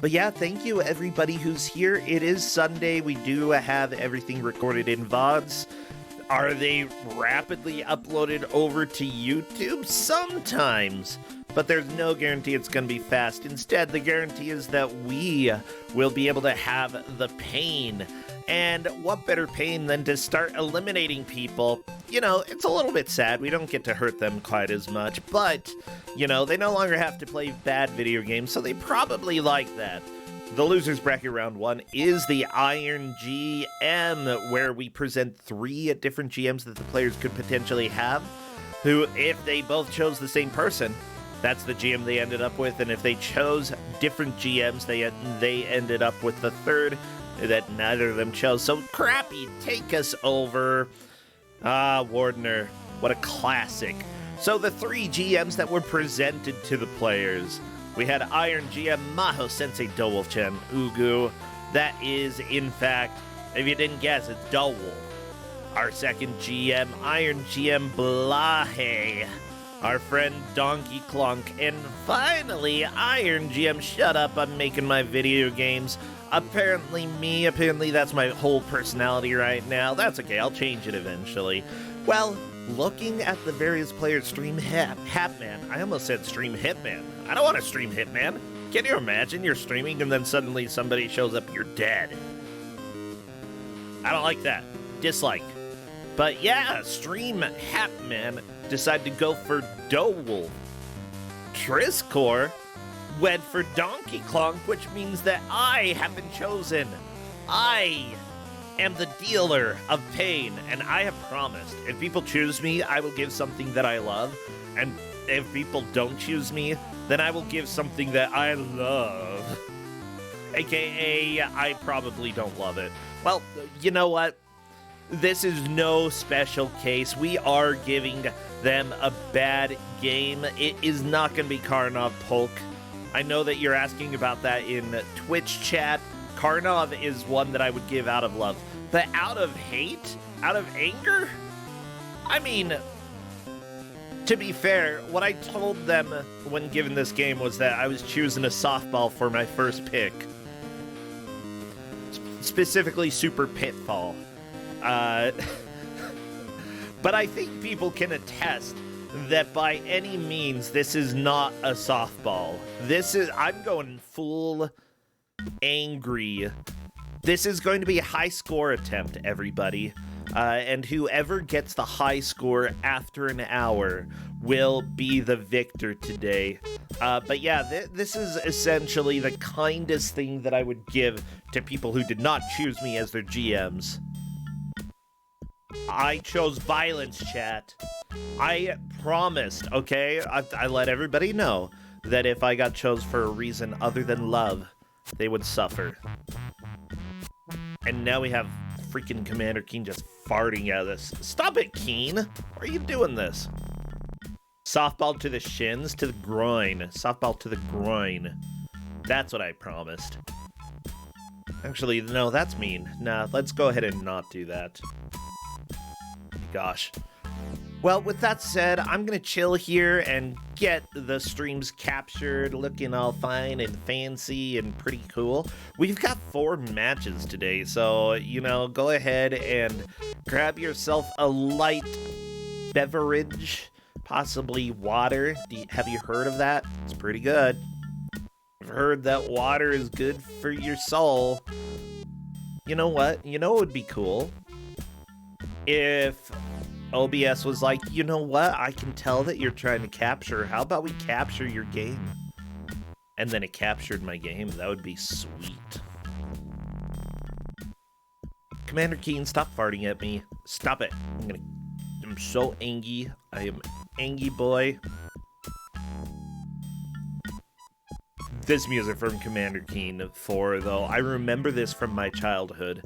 But yeah, thank you everybody who's here. It is Sunday. We do have everything recorded in VODs. Are they rapidly uploaded over to YouTube? Sometimes. But there's no guarantee it's going to be fast. Instead, the guarantee is that we will be able to have the pain. And what better pain than to start eliminating people? You know, it's a little bit sad. We don't get to hurt them quite as much. But, you know, they no longer have to play bad video games, so they probably like that. The Losers Bracket Round 1 is the Iron GM, where we present 3 different GMs that the players could potentially have, who, if they both chose the same person, that's the GM they ended up with, and if they chose different GMs, they ended up with the third that neither of them chose. So, Crappy, take us over. Wardener, what a classic. So, the 3 GMs that were presented to the players. We had Iron GM Maho Sensei Dowolf-chan Ugu. That is, in fact, if you didn't guess, it's Dowolf. Our second GM, Iron GM Blahe. Our friend Donkey Clonk. And finally, Iron GM Shut Up, I'm making my video games. Apparently that's my whole personality right now. That's okay, I'll change it eventually. Well, looking at the various players stream Hitman. I almost said stream Hitman. I don't want to stream Hitman. Can you imagine you're streaming and then suddenly somebody shows up, you're dead? I don't like that. Dislike. But yeah, stream Hitman decided to go for Dowolf. Triscore went for Donkey Kong, which means that I have been chosen. I am the dealer of pain, and I have promised, if people choose me, I will give something that I love, and if people don't choose me, then I will give something that I love. AKA, I probably don't love it. Well, you know what? This is no special case. We are giving them a bad game. It is not going to be Karnov Polk. I know that you're asking about that in Twitch chat. Karnov is one that I would give out of love. But out of hate? Out of anger? I mean, to be fair, what I told them when given this game was that I was choosing a softball for my first pick. Specifically Super Pitfall. But I think people can attest that by any means, this is not a softball. I'm going full angry. This is going to be a high score attempt, everybody. And whoever gets the high score after an hour will be the victor today. But yeah, this is essentially the kindest thing that I would give to people who did not choose me as their GMs. I chose violence, chat. I promised, okay? I let everybody know that if I got chose for a reason other than love, they would suffer. And now we have freaking Commander Keen just farting at us. Stop it, Keen! Why are you doing this? Softball to the shins, to the groin. Softball to the groin. That's what I promised. Actually, no, that's mean. Nah, let's go ahead and not do that. Gosh. Well, with that said, I'm gonna chill here and get the streams captured, looking all fine and fancy and pretty cool. We've got 4 matches today, so, you know, go ahead and grab yourself a light beverage, possibly water. Have you heard of that? It's pretty good. I've heard that water is good for your soul. You know what? You know what would be cool? If OBS was like, you know what, I can tell that you're trying to capture. How about we capture your game? And then it captured my game. That would be sweet. Commander Keen, stop farting at me. Stop it. I'm so angry. I am angry boy. This music from Commander Keen 4, though, I remember this from my childhood.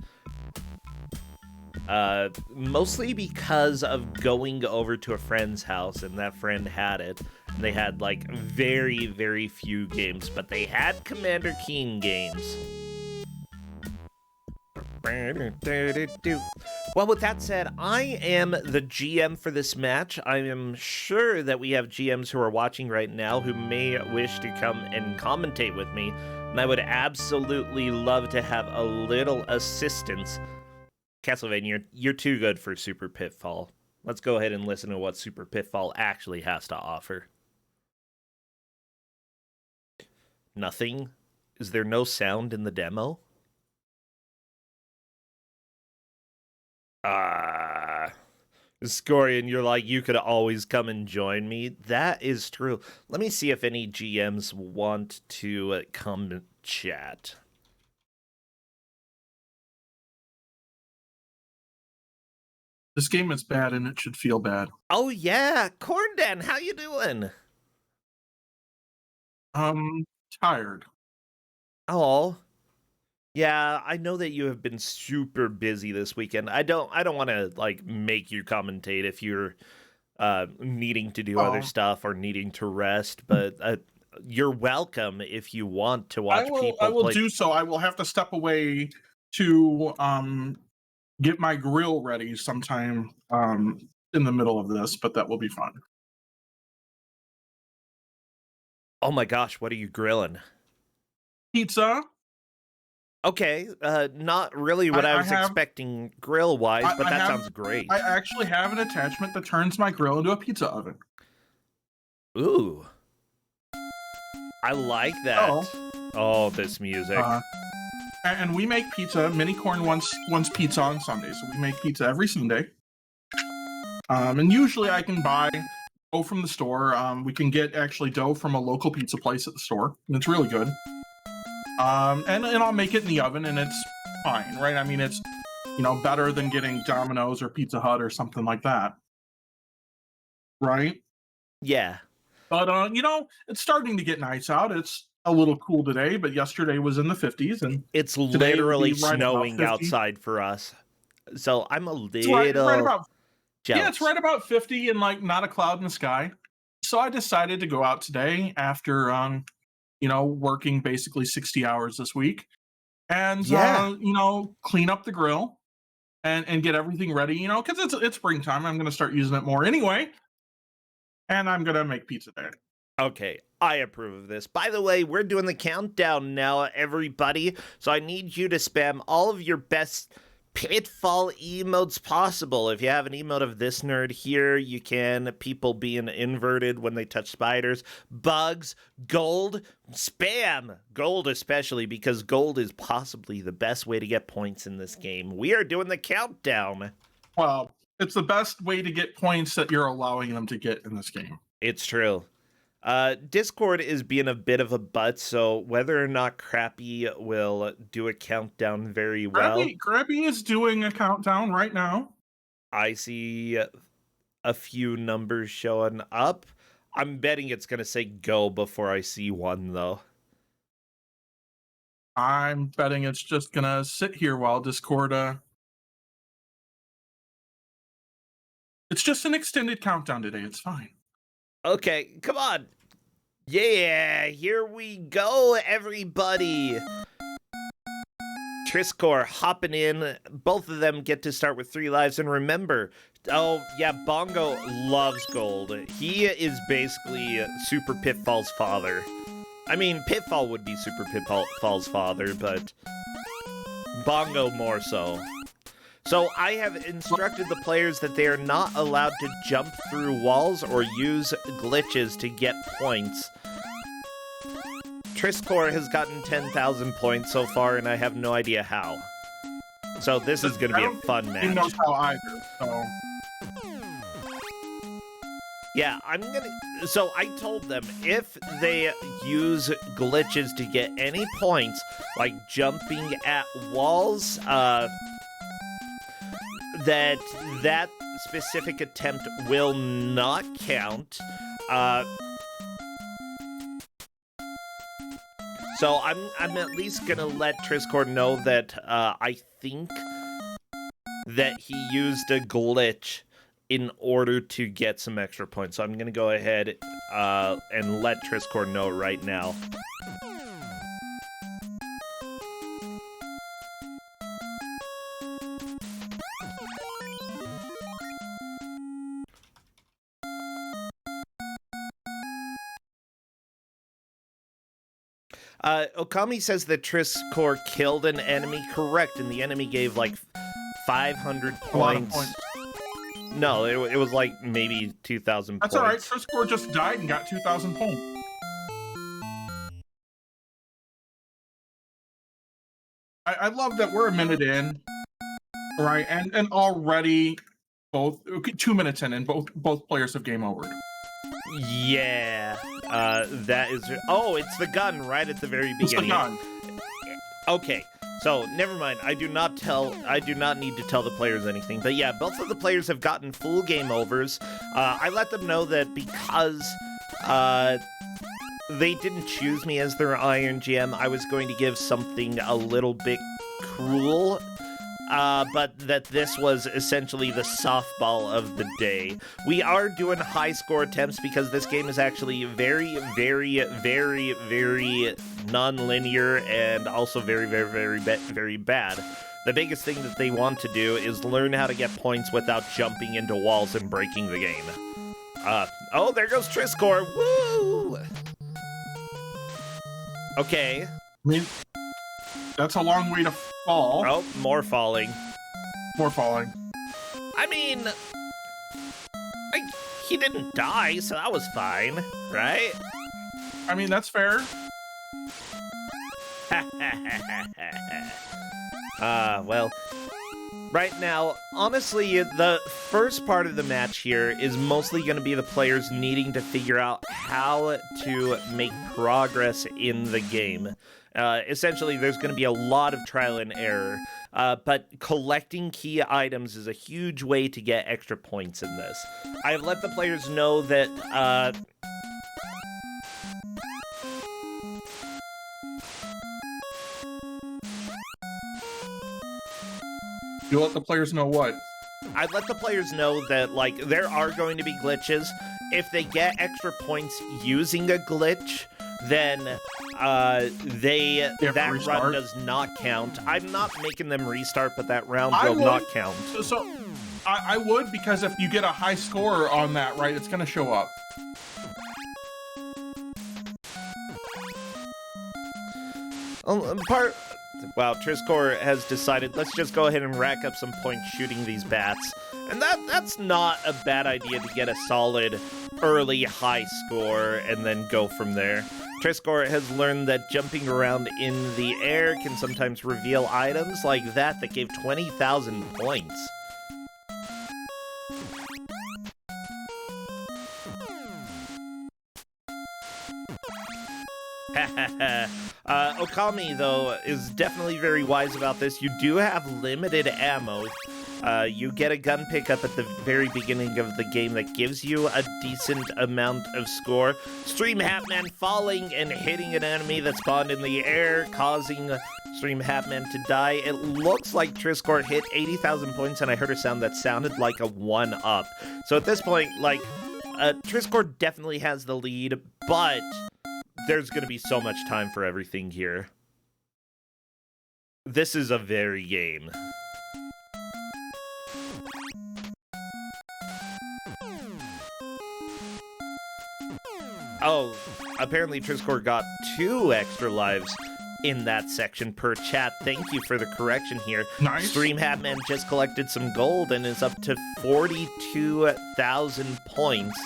Mostly because of going over to a friend's house and that friend had it. And they had like very, very few games, but they had Commander Keen games. Well, with that said, I am the GM for this match. I am sure that we have GMs who are watching right now who may wish to come and commentate with me. and I would absolutely love to have a little assistance. Castlevania, you're too good for Super Pitfall. Let's go ahead and listen to what Super Pitfall actually has to offer. Nothing? Is there no sound in the demo? Scorian, you're like, you could always come and join me. That is true. Let me see if any GMs want to come chat. This game is bad and it should feel bad. Oh yeah, Corndan, how you doing? Tired. Oh. Yeah, I know that you have been super busy this weekend. I don't want to like make you commentate if you're needing to do other stuff or needing to rest, but you're welcome if you want to watch people I will play. do so. I will have to step away to get my grill ready sometime in the middle of this, but that will be fun. Oh my gosh, what are you grilling? Pizza. Okay, not really what I was expecting grill-wise, but that sounds great. I actually have an attachment that turns my grill into a pizza oven. Ooh. I like that. Oh, this music. And we make pizza. Minicorn wants pizza on Sunday, so we make pizza every Sunday. And usually I can buy dough from the store. We can get actually dough from a local pizza place at the store, and it's really good. And I'll make it in the oven, and it's fine, right? I mean, it's, better than getting Domino's or Pizza Hut or something like that, right? Yeah. But, it's starting to get nice out. It's a little cool today, but yesterday was in the 50s, and it's literally snowing outside for us. So I'm a little right about, jealous. Yeah, it's right about 50 and, not a cloud in the sky. So I decided to go out today after, working basically 60 hours this week, and clean up the grill and get everything ready, because it's springtime. I'm going to start using it more anyway, and I'm going to make pizza there. Okay, I approve of this. By the way, we're doing the countdown now, everybody, so I need you to spam all of your best Pitfall emotes possible. If you have an emote of this nerd here, you can. People being inverted when they touch spiders, bugs, gold, spam. Gold especially, because gold is possibly the best way to get points in this game. We are doing the countdown. Well, it's the best way to get points that you're allowing them to get in this game. It's true. Discord is being a bit of a butt, so whether or not Crappy will do a countdown very well. Crappy is doing a countdown right now. I see a few numbers showing up. I'm betting it's going to say go before I see one, though. I'm betting it's just going to sit here while Discord... It's just an extended countdown today. It's fine. Okay, come on. Yeah, here we go, everybody. Triscor hopping in. Both of them get to start with 3 lives. And remember, oh, yeah, Bongo loves gold. He is basically Super Pitfall's father. I mean, Pitfall would be Super Pitfall's father, but Bongo more so. So I have instructed the players that they are not allowed to jump through walls or use glitches to get points. Triscor has gotten 10,000 points so far, and I have no idea how. So this is going to be a fun match. He knows how either, so... Yeah, so I told them if they use glitches to get any points, like jumping at walls, that specific attempt will not count. So I'm at least gonna let Triscord know that I think that he used a glitch in order to get some extra points. So I'm gonna go ahead and let Triscord know right now. Okami says that Triscore killed an enemy. Correct, and the enemy gave like 500 points. A lot of points. No, it was like maybe 2,000 points. That's all right. Triscore just died and got 2,000 points. I love that we're a minute in, right? And already both 2 minutes in, and both players have game over. Yeah, that is. Oh, it's the gun right at the very beginning. It's the gun. Okay, so never mind. I do not need to tell the players anything. But yeah, both of the players have gotten full game overs. I let them know that because they didn't choose me as their Iron GM, I was going to give something a little bit cruel. But that this was essentially the softball of the day. We are doing high score attempts because this game is actually very, very, very, very non-linear and also very, very, very, very bad. The biggest thing that they want to do is learn how to get points without jumping into walls and breaking the game. Oh, there goes Triscore. Woo! Okay. I mean, that's a long way to fall. Oh, more falling. More falling. I mean, he didn't die, so that was fine, right? I mean, that's fair. Well, right now, honestly, the first part of the match here is mostly going to be the players needing to figure out how to make progress in the game. Essentially, there's going to be a lot of trial and error, but collecting key items is a huge way to get extra points in this. I've let the players know that You let the players know what? I'd let the players know that, like, there are going to be glitches. If they get extra points using a glitch, then that run does not count. I'm not making them restart, but that round will not count. So I would, because if you get a high score on that, right, it's going to show up. Wow, Triscore has decided, let's just go ahead and rack up some points shooting these bats. And that's not a bad idea to get a solid early high score and then go from there. Triscore has learned that jumping around in the air can sometimes reveal items like that gave 20,000 points. Okami, though, is definitely very wise about this. You do have limited ammo. You get a gun pickup at the very beginning of the game that gives you a decent amount of score. Stream Hatman falling and hitting an enemy that spawned in the air, causing Stream Hatman to die. It looks like Triscore hit 80,000 points, and I heard a sound that sounded like a 1-up. So at this point, like, Triscore definitely has the lead, but there's going to be so much time for everything here. This is a very game. Oh, apparently Triscore got 2 extra lives in that section per chat. Thank you for the correction here. Nice. Stream Hatman just collected some gold and is up to 42,000 points.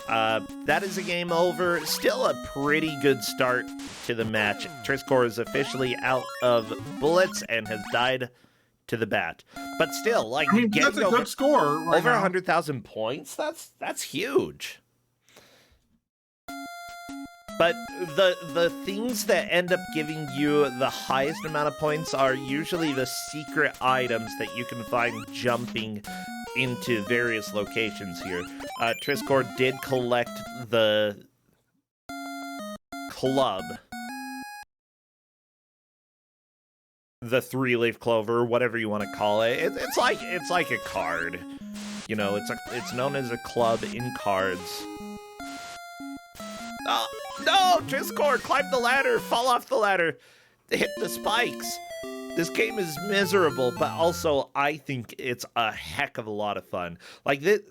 That is a game over. Still a pretty good start to the match. Triscore is officially out of bullets and has died to the bat. But still, like, I mean, that's a good score. Right over now. 100,000 points. That's huge. But the things that end up giving you the highest amount of points are usually the secret items that you can find jumping into various locations here. Triscore did collect the club. The 3-leaf clover, whatever you want to call it. It's like a card. You know, it's known as a club in cards. Oh, no! Triscore, climb the ladder! Fall off the ladder! Hit the spikes! This game is miserable, but also I think it's a heck of a lot of fun. Like, this,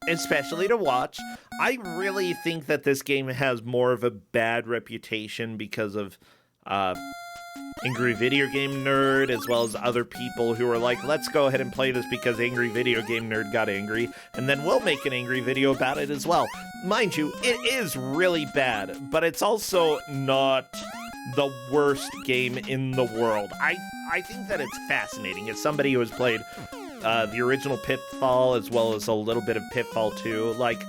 especially to watch. I really think that this game has more of a bad reputation because of Angry Video Game Nerd, as well as other people who are like, let's go ahead and play this because Angry Video Game Nerd got angry, and then we'll make an angry video about it as well. Mind you, it is really bad, but it's also not the worst game in the world. I think that it's fascinating. As somebody who has played the original Pitfall, as well as a little bit of Pitfall 2, like,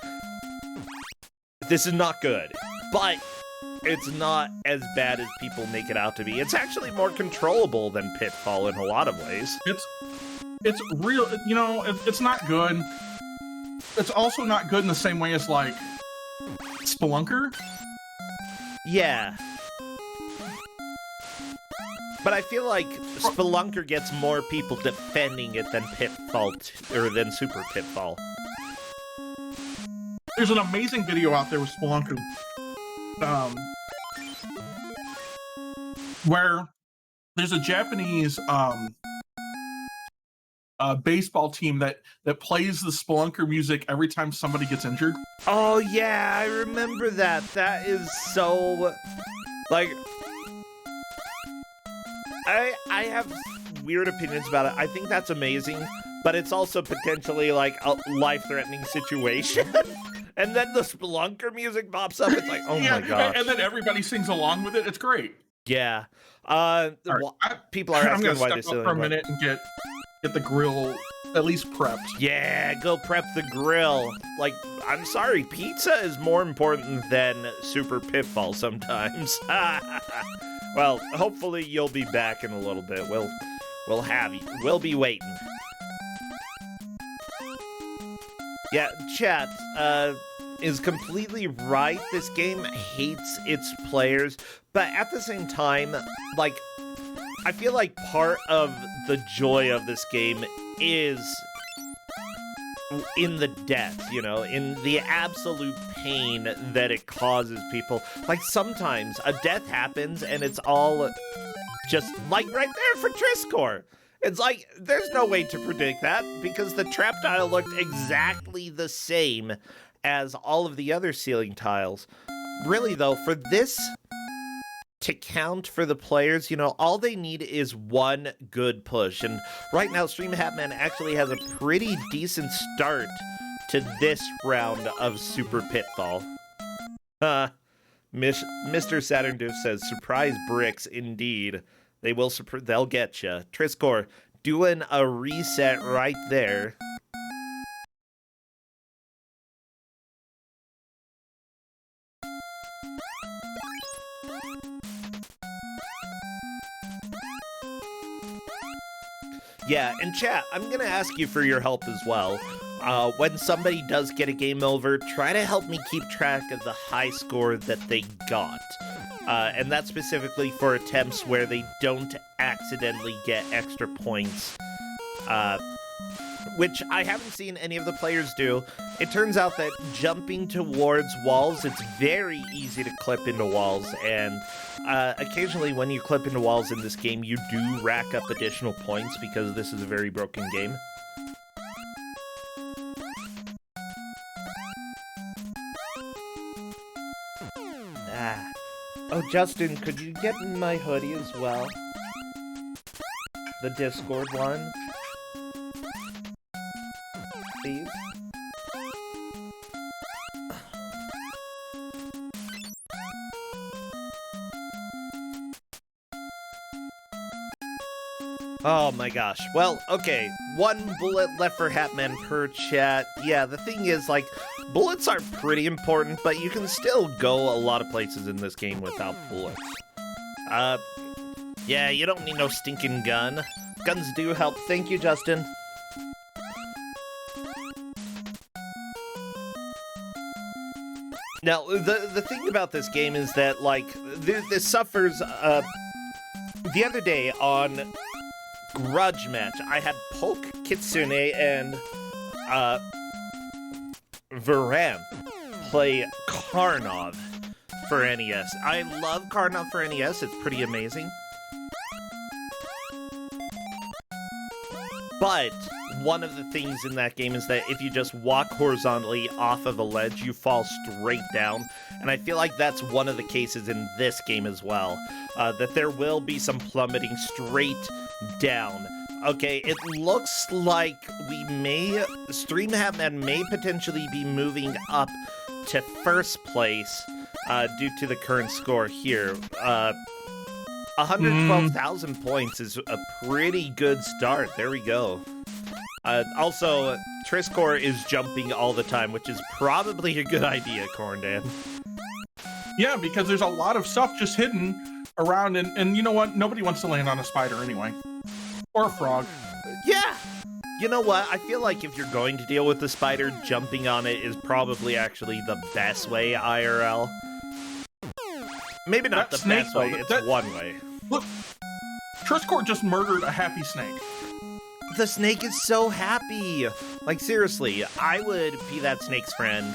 this is not good, but it's not as bad as people make it out to be. It's actually more controllable than Pitfall in a lot of ways. It's real, you know, it's not good. It's also not good in the same way as, like, Spelunker. Yeah. But I feel like Spelunker gets more people defending it than Pitfall, or than Super Pitfall. There's an amazing video out there with Spelunker, where there's a Japanese baseball team that plays the Spelunker music every time somebody gets injured. Oh yeah, I remember that. That is so, like, I have weird opinions about it. I think that's amazing, but it's also potentially like a life-threatening situation. And then the Spelunker music pops up. It's like, oh yeah, my gosh. And then everybody sings along with it. It's great. Yeah. Right, people are asking why this is for a minute and get the grill at least prepped. Yeah, go prep the grill. Like, I'm sorry, pizza is more important than Super Pitfall sometimes. Well, hopefully you'll be back in a little bit. We'll have you. We'll be waiting. Yeah, chat is completely right. This game hates its players, but at the same time, like, I feel like part of the joy of this game is in the death, you know, in the absolute pain that it causes people. Like, sometimes a death happens and it's all just, like, right there for Triscore. It's like, there's no way to predict that because the trap tile looked exactly the same as all of the other ceiling tiles. Really, though, for this to count for the players, you know, all they need is one good push. And right now, Stream Hatman actually has a pretty decent start to this round of Super Pitfall. Mr. Saturn Doof says, surprise bricks, indeed. They'll get you. Triscore, doing a reset right there. Yeah, and chat, I'm gonna ask you for your help as well. When somebody does get a game over, try to help me keep track of the high score that they got. And that's specifically for attempts where they don't accidentally get extra points, which I haven't seen any of the players do. It turns out that jumping towards walls, it's very easy to clip into walls, and occasionally when you clip into walls in this game, you do rack up additional points because this is a very broken game. Oh, Justin, could you get my hoodie as well? The Discord one? Please? Oh my gosh. Well, okay. One bullet left for Hatman per chat. Yeah, the thing is, like, bullets are pretty important, but you can still go a lot of places in this game without bullets. Yeah, you don't need no stinking gun. Guns do help. Thank you, Justin. Now, the thing about this game is that, like, this suffers, the other day on Grudge Match, I had Polk, Kitsune, and, Varan play Karnov for NES. I love Karnov for NES, it's pretty amazing. But one of the things in that game is that if you just walk horizontally off of a ledge, you fall straight down. And I feel like that's one of the cases in this game as well, that there will be some plummeting straight down. Okay, it looks like Streamhatman may potentially be moving up to first place due to the current score here. 112,000 points is a pretty good start. There we go. Also, Triscore is jumping all the time, which is probably a good idea, Corndan. Yeah, because there's a lot of stuff just hidden around, and you know what? Nobody wants to land on a spider anyway. Or a frog. Yeah! You know what? I feel like if you're going to deal with the spider, jumping on it is probably actually the best way, IRL. Maybe not the best way, it's one way. Look, Triscore just murdered a happy snake. The snake is so happy! Like, seriously, I would be that snake's friend.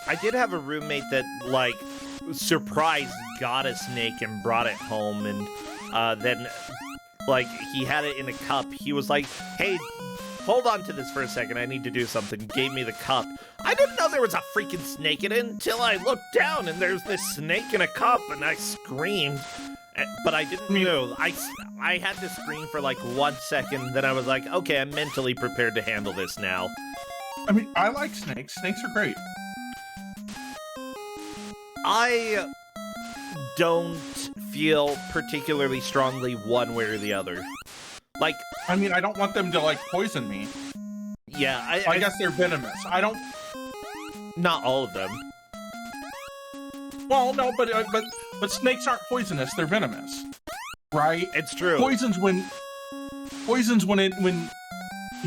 I did have a roommate that, like, surprised got a snake and brought it home, and then, like, he had it in a cup. He was like, hey, hold on to this for a second, I need to do something. Gave me the cup. I didn't know there was a freaking snake in it until I looked down and there's this snake in a cup, and I screamed. But I didn't know. I had to scream for like 1 second, then I was like, okay, I'm mentally prepared to handle this now. I mean, I like snakes. Snakes are great. I don't feel particularly strongly one way or the other. Like, I mean, I don't want them to, like, poison me. Yeah, I guess they're venomous. I don't... Not all of them. Well, no, but snakes aren't poisonous. They're venomous, right? It's true. Poison's when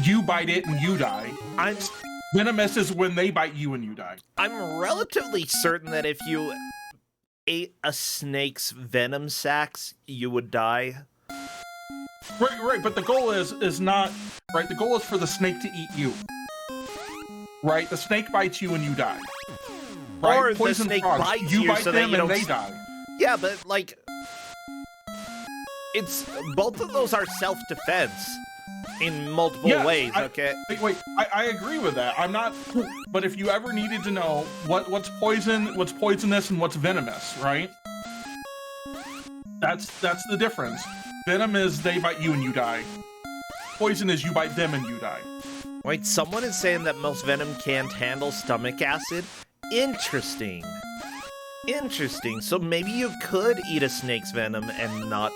you bite it and you die. Venomous is when they bite you and you die. I'm relatively certain that if you ate a snake's venom sacs, you would die. Right, but the goal is not, right, the goal is for the snake to eat you. Right? The snake bites you and you die. Right? Or Poison the snake frogs. bites you you bite so them that you and don't... they die. Yeah, but, like, it's... Both of those are self-defense in multiple ways, okay? Wait, I agree with that. I'm not... But if you ever needed to know what's poisonous and what's venomous, right? That's the difference. Venom is they bite you and you die. Poison is you bite them and you die. Wait, someone is saying that most venom can't handle stomach acid? Interesting. Interesting. So maybe you could eat a snake's venom and not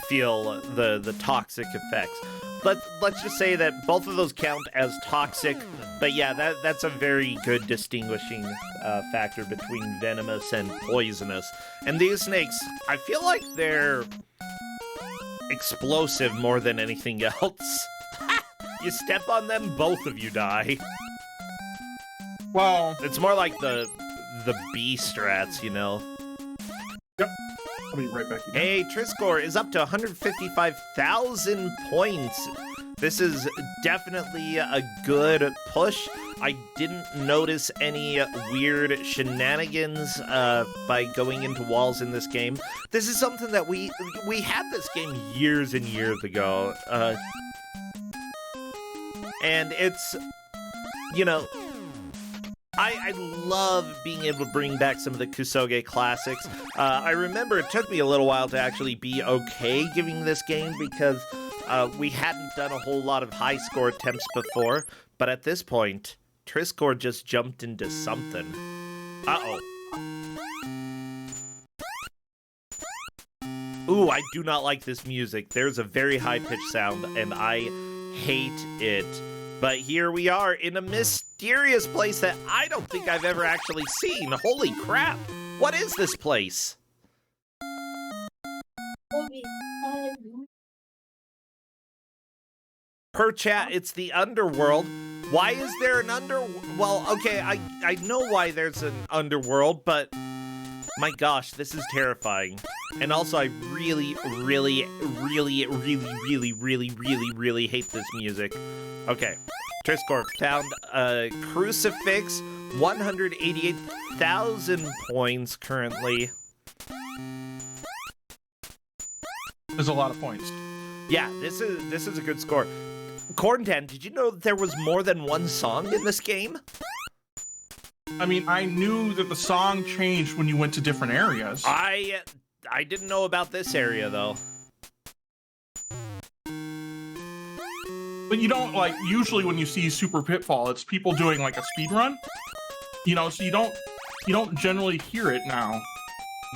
feel the toxic effects. Let's just say that both of those count as toxic, but yeah, that's a very good distinguishing factor between venomous and poisonous. And these snakes, I feel like they're explosive more than anything else. You step on them, both of you die. Well, it's more like the B strats, you know. Yep. I'll be right back. Hey, Triscore is up to 155,000 points. This is definitely a good push. I didn't notice any weird shenanigans by going into walls in this game. This is something that we had this game years and years ago. And it's, you know, I love being able to bring back some of the Kusog classics. I remember it took me a little while to actually be okay giving this game because we hadn't done a whole lot of high score attempts before, but at this point, Triscore just jumped into something. Uh-oh. Ooh, I do not like this music. There's a very high-pitched sound, and I hate it. But here we are in a mysterious place that I don't think I've ever actually seen. Holy crap! What is this place? Per chat, it's the underworld. Why is there an Well, okay, I know why there's an underworld, but my gosh, this is terrifying. And also, I really, really, really, really, really, really, really, really hate this music. Okay, Triscore found a crucifix, 188,000 points currently. There's a lot of points. Yeah, this is a good score. Corntan, did you know that there was more than one song in this game? I mean, I knew that the song changed when you went to different areas. I didn't know about this area, though. But you don't, like, usually when you see Super Pitfall, it's people doing, like, a speed run. You know, so you don't generally hear it now.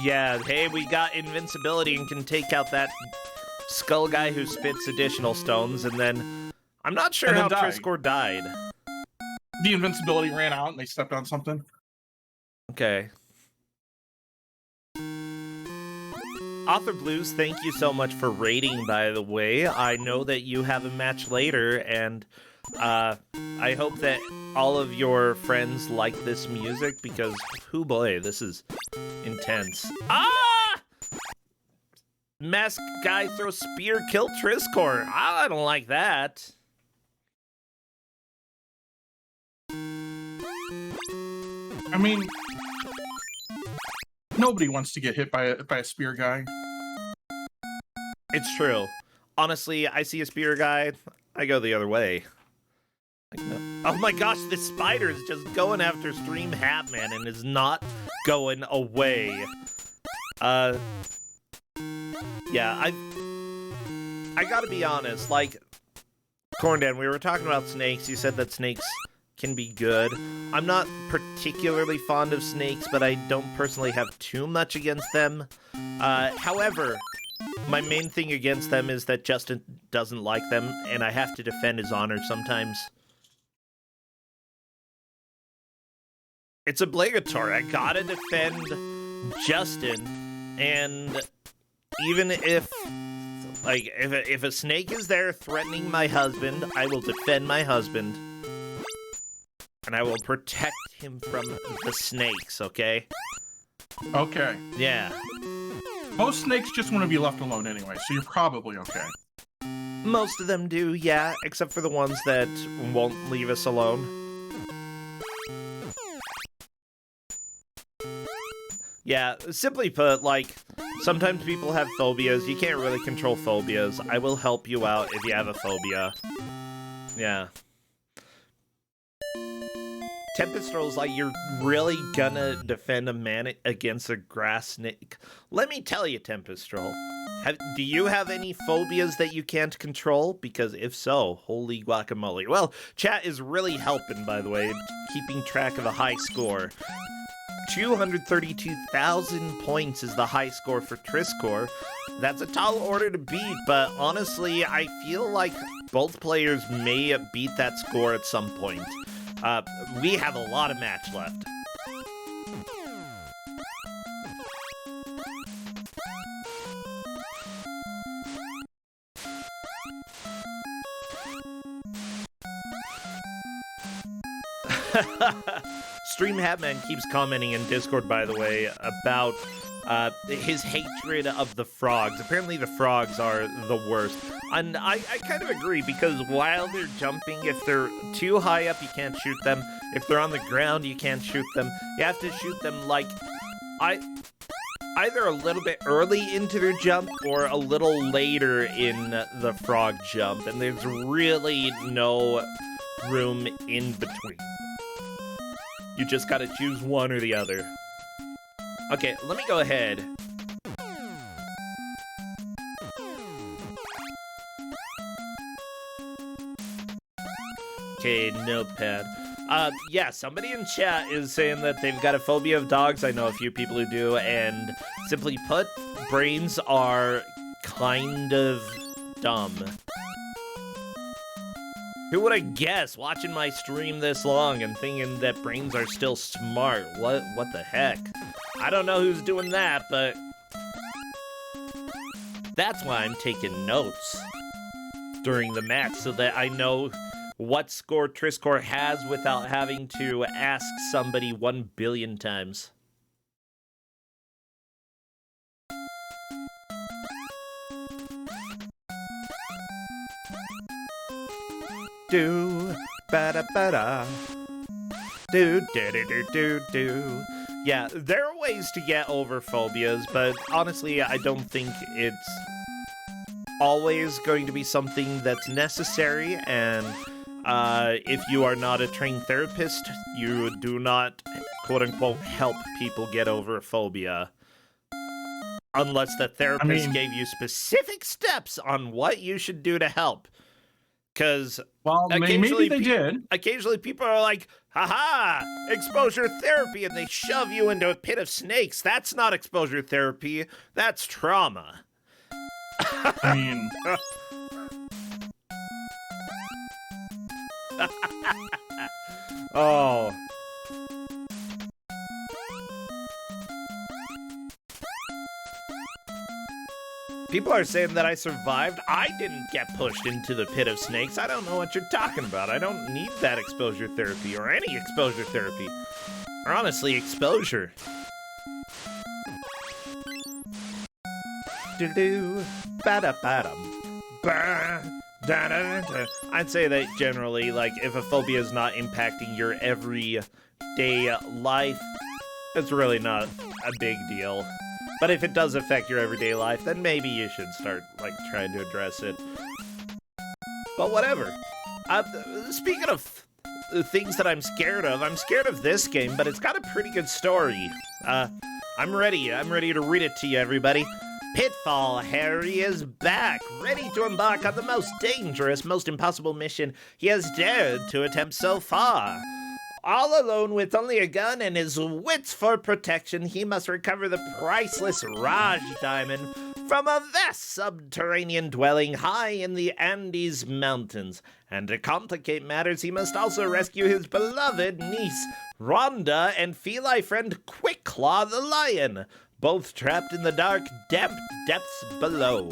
Yeah, hey, we got invincibility and can take out that skull guy who spits additional stones, and then... I'm not sure how Triscore died. The invincibility ran out and they stepped on something. Okay. Author Blues, thank you so much for raiding, by the way. I know that you have a match later, and I hope that all of your friends like this music, because, oh boy, this is intense. Ah! Mask guy throws spear, kill Triscore. I don't like that. I mean, nobody wants to get hit by a spear guy. It's true. Honestly, I see a spear guy, I go the other way. Like, no. Oh my gosh, this spider is just going after Stream Hatman and is not going away. Yeah, I gotta be honest, like, Corndan, we were talking about snakes. You said that snakes can be good. I'm not particularly fond of snakes, but I don't personally have too much against them. However, my main thing against them is that Justin doesn't like them, and I have to defend his honor sometimes. It's obligatory. I gotta defend Justin, and even if, like, if a snake is there threatening my husband, I will defend my husband. And I will protect him from the snakes, okay? Okay. Yeah. Most snakes just want to be left alone anyway, so you're probably okay. Most of them do, yeah, except for the ones that won't leave us alone. Yeah, simply put, like, sometimes people have phobias. You can't really control phobias. I will help you out if you have a phobia. Yeah. Tempest Rolls, like, you're really gonna defend a man against a grass snake? Let me tell you, Tempest Roll. Do you have any phobias that you can't control? Because if so, holy guacamole. Well, chat is really helping, by the way, keeping track of a high score. 232,000 points is the high score for Triscore. That's a tall order to beat, but honestly, I feel like both players may beat that score at some point. We have a lot of match left. Stream Hatman keeps commenting in Discord, by the way, about his hatred of the frogs. Apparently the frogs are the worst. And I kind of agree, because while they're jumping, if they're too high up, you can't shoot them. If they're on the ground, you can't shoot them. You have to shoot them, like, either a little bit early into their jump or a little later in the frog jump. And there's really no room in between. You just gotta choose one or the other. Okay, let me go ahead. Okay, notepad. Yeah, somebody in chat is saying that they've got a phobia of dogs. I know a few people who do, and simply put, brains are kind of dumb. Who would have guessed, watching my stream this long and thinking that brains are still smart? What the heck? I don't know who's doing that, but that's why I'm taking notes during the match, so that I know what score Triscore has without having to ask somebody 1 billion times. Do ba da ba da. Do do do do do do. Yeah, there are ways to get over phobias, but honestly, I don't think it's always going to be something that's necessary, and if you are not a trained therapist, you do not quote-unquote help people get over a phobia. Unless the therapist gave you specific steps on what you should do to help. Because maybe they did. Occasionally people are like, haha, exposure therapy, and they shove you into a pit of snakes. That's not exposure therapy. That's trauma. I mean... Oh. People are saying that I survived. I didn't get pushed into the pit of snakes. I don't know what you're talking about. I don't need that exposure therapy or any exposure therapy. Or honestly, exposure. Do-do, ba-da-ba-dum, ba, da-da-da. I'd say that generally, like, if a phobia is not impacting your everyday life, it's really not a big deal. But if it does affect your everyday life, then maybe you should start, like, trying to address it. But whatever. Speaking of things that I'm scared of this game, but it's got a pretty good story. I'm ready. I'm ready to read it to you, everybody. Pitfall Harry is back, ready to embark on the most dangerous, most impossible mission he has dared to attempt so far. All alone with only a gun and his wits for protection, he must recover the priceless Raj Diamond from a vast subterranean dwelling high in the Andes Mountains. And to complicate matters, he must also rescue his beloved niece, Rhonda, and feline friend Quickclaw the lion, both trapped in the dark, damp depths below.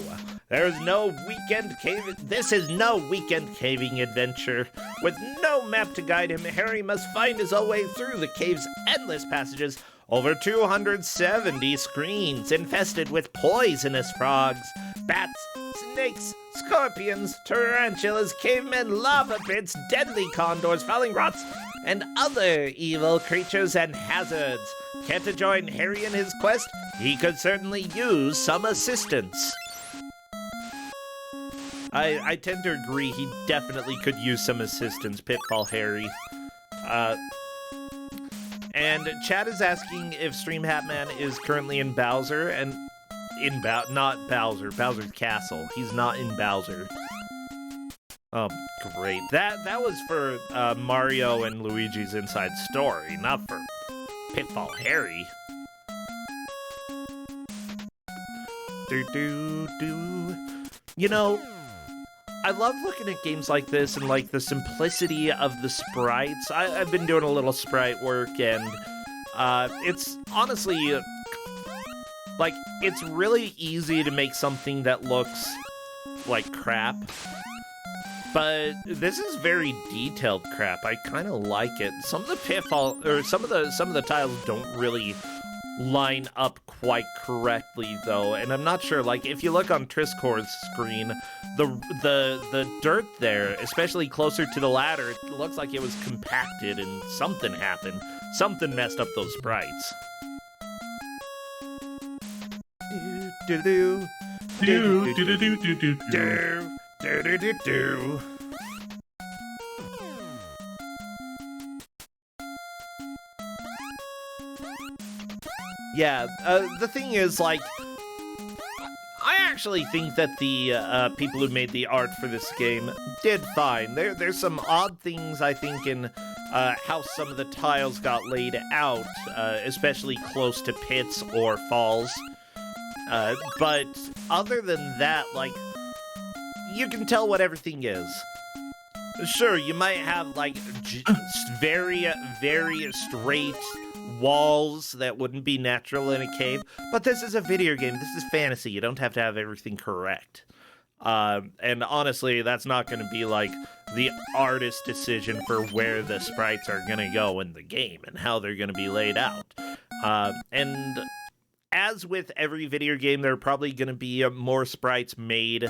This is no weekend caving adventure. With no map to guide him, Harry must find his own way through the cave's endless passages, over 270 screens infested with poisonous frogs, bats, snakes, scorpions, tarantulas, cavemen, lava pits, deadly condors, falling rots, and other evil creatures and hazards. Care to join Harry in his quest? He could certainly use some assistance. I tend to agree, he definitely could use some assistance, Pitfall Harry. And Chad is asking if Stream Hatman is currently in Bowser, and not Bowser, Bowser's Castle. He's not in Bowser. Oh, great. That was for Mario and Luigi's Inside Story, not for Pitfall Harry. You know, I love looking at games like this and like the simplicity of the sprites. I've been doing a little sprite work, and it's honestly like it's really easy to make something that looks like crap. But this is very detailed crap. I kind of like it. Some of the pitfall or some of the tiles don't really line up quite correctly though, and I'm not sure. Like if you look on Triscor's screen, the dirt there, especially closer to the ladder, it looks like it was compacted and something happened. Something messed up those sprites. Yeah, the thing is, like, I actually think that the people who made the art for this game did fine. There's some odd things, I think, in how some of the tiles got laid out, especially close to pits or falls. But other than that, like, you can tell what everything is. Sure, you might have, like, very, very straight walls that wouldn't be natural in a cave, but this is a video game. This is fantasy. You don't have to have everything correct. And honestly, that's not going to be, like, the artist's decision for where the sprites are going to go in the game and how they're going to be laid out. And as with every video game, there are probably going to be more sprites made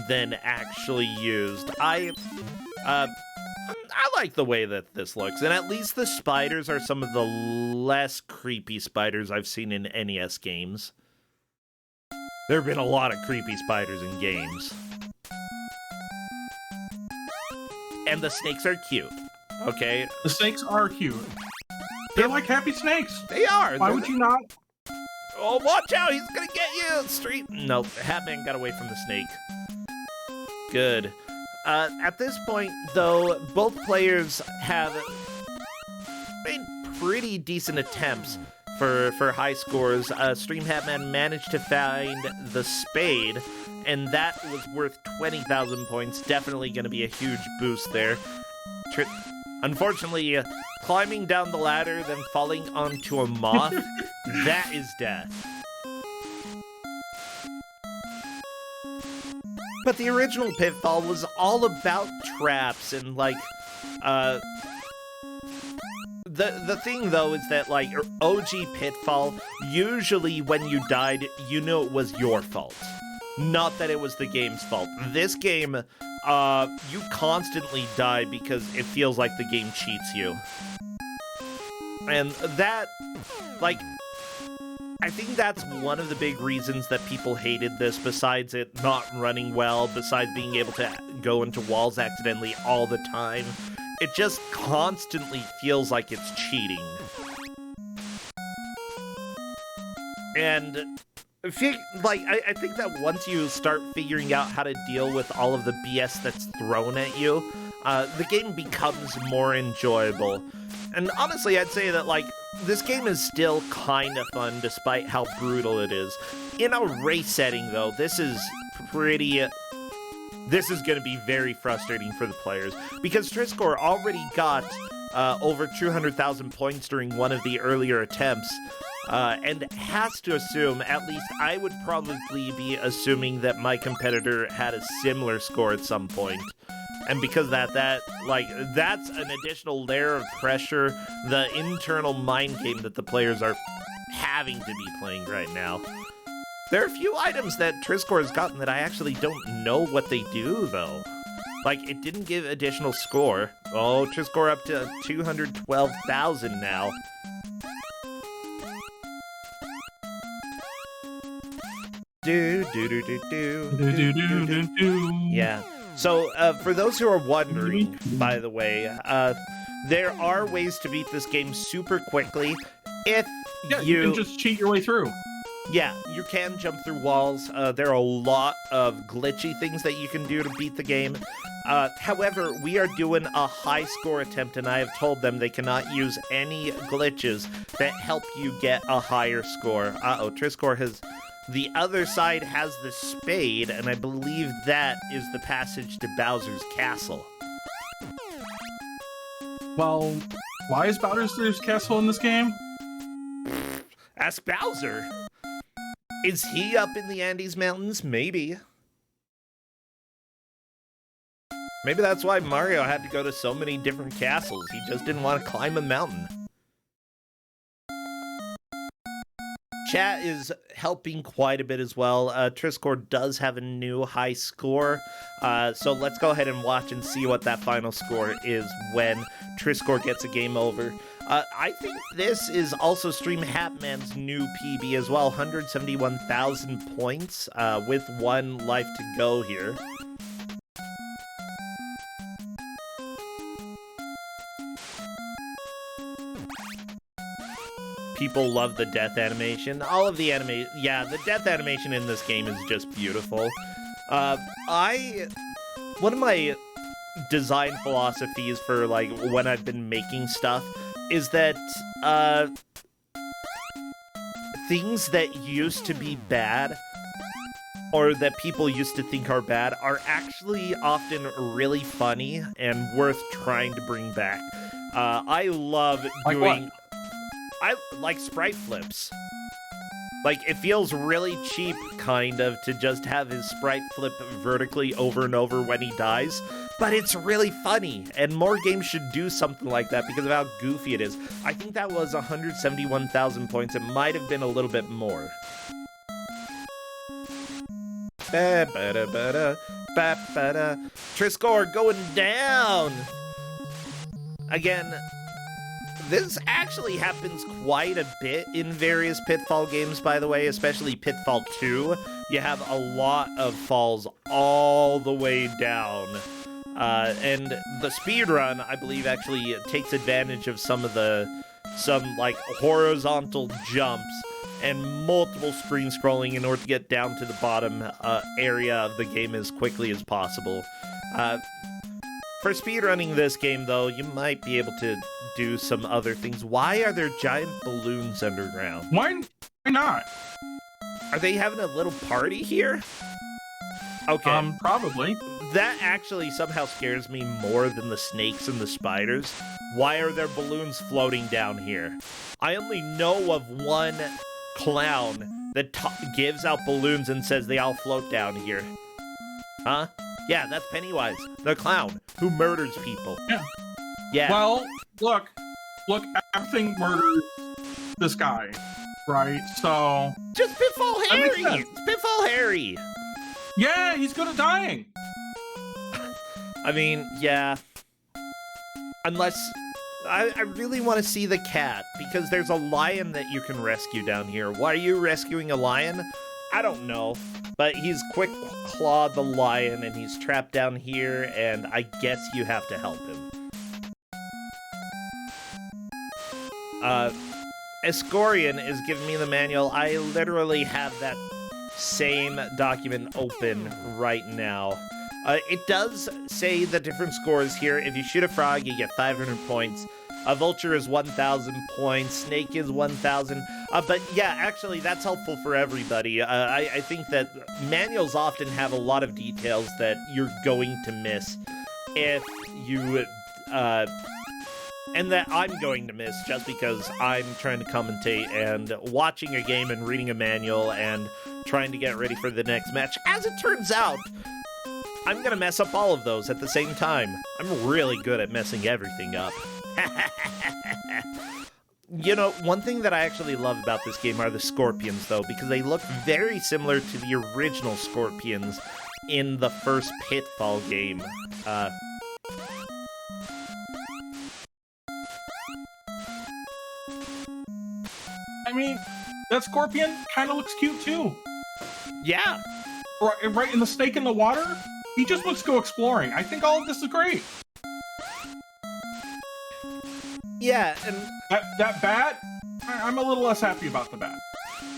than actually used. I like the way that this looks, and at least the spiders are some of the less creepy spiders I've seen in NES games. There have been a lot of creepy spiders in games. And the snakes are cute, okay? The snakes are cute. They're like happy snakes. They are. Why would you not? Oh, watch out! He's gonna get you! Street. No, Hatman got away from the snake. Good. At this point, though, both players have made pretty decent attempts for high scores. Stream Hatman managed to find the spade, and that was worth 20,000 points. Definitely going to be a huge boost there. Unfortunately, climbing down the ladder, then falling onto a moth, that is death. But the original Pitfall was all about traps and, like, the thing, though, is that, like, OG Pitfall, usually when you died, you knew it was your fault. Not that it was the game's fault. This game, you constantly die because it feels like the game cheats you. And that, like, I think that's one of the big reasons that people hated this, besides it not running well, besides being able to go into walls accidentally all the time. It just constantly feels like it's cheating. And I think that once you start figuring out how to deal with all of the BS that's thrown at you, the game becomes more enjoyable. And honestly, I'd say that, like, this game is still kind of fun despite how brutal it is. In a race setting, though, this is going to be very frustrating for the players, because Triscore already got over 200,000 points during one of the earlier attempts, and has to assume, at least I would probably be assuming, that my competitor had a similar score at some point. And because of that, that's an additional layer of pressure, the internal mind game that the players are having to be playing right now. There are a few items that Triscore has gotten that I actually don't know what they do, though. Like, it didn't give additional score. Oh, Triscore up to 212,000 now. Yeah. So, for those who are wondering, by the way, there are ways to beat this game super quickly if you can just cheat your way through. Yeah, you can jump through walls. There are a lot of glitchy things that you can do to beat the game. However, we are doing a high score attempt, and I have told them they cannot use any glitches that help you get a higher score. Uh-oh, Triscore has... The other side has the spade, and I believe that is the passage to Bowser's castle. Well, why is Bowser's castle in this game? Ask Bowser. Is he up in the Andes Mountains? Maybe. Maybe that's why Mario had to go to so many different castles. He just didn't want to climb a mountain. Chat is helping quite a bit as well. Triscore does have a new high score, so let's go ahead and watch and see what that final score is when Triscore gets a game over. I think this is also Stream Hatman's new PB as well, 171,000 points with one life to go here. People love the death animation. All of the the death animation in this game is just beautiful. One of my design philosophies for, like, when I've been making stuff is that things that used to be bad or that people used to think are bad are actually often really funny and worth trying to bring back. I love doing... I like sprite flips. Like, it feels really cheap, kind of, to just have his sprite flip vertically over and over when he dies, but it's really funny, and more games should do something like that because of how goofy it is. I think that was 171,000 points. It might have been a little bit more. Triscore going down! Again... This actually happens quite a bit in various Pitfall games, by the way, especially Pitfall 2. You have a lot of falls all the way down. And the speedrun, I believe, actually takes advantage of some of the some like horizontal jumps and multiple screen scrolling in order to get down to the bottom area of the game as quickly as possible. For speedrunning this game, though, you might be able to do some other things. Why are there giant balloons underground? Why not? Are they having a little party here? Okay. Probably. That actually somehow scares me more than the snakes and the spiders. Why are there balloons floating down here? I only know of one clown that gives out balloons and says they all float down here. Huh? Yeah, that's Pennywise, the clown who murders people. Yeah. Yeah. Well, look, everything murders this guy, right? So just Pitfall Harry. It's Pitfall Harry. Yeah, he's good at dying. I mean, yeah. Unless I really want to see the cat because there's a lion that you can rescue down here. Why are you rescuing a lion? I don't know. But he's Quick Claw the lion, and he's trapped down here, and I guess you have to help him. Escorian is giving me the manual. I literally have that same document open right now. It does say the different scores here. If you shoot a frog, you get 500 points. A vulture is 1,000 points. Snake is 1,000. But yeah, actually, that's helpful for everybody. I think that manuals often have a lot of details that you're going to miss if you... and that I'm going to miss just because I'm trying to commentate and watching a game and reading a manual and trying to get ready for the next match. As it turns out, I'm going to mess up all of those at the same time. I'm really good at messing everything up. You know, one thing that I actually love about this game are the scorpions, though, because they look very similar to the original scorpions in the first Pitfall game. I mean, that scorpion kind of looks cute, too. Yeah. Right, in the snake in the water, he just looks to go exploring. I think all of this is great. Yeah, and... That bat, I'm a little less happy about the bat.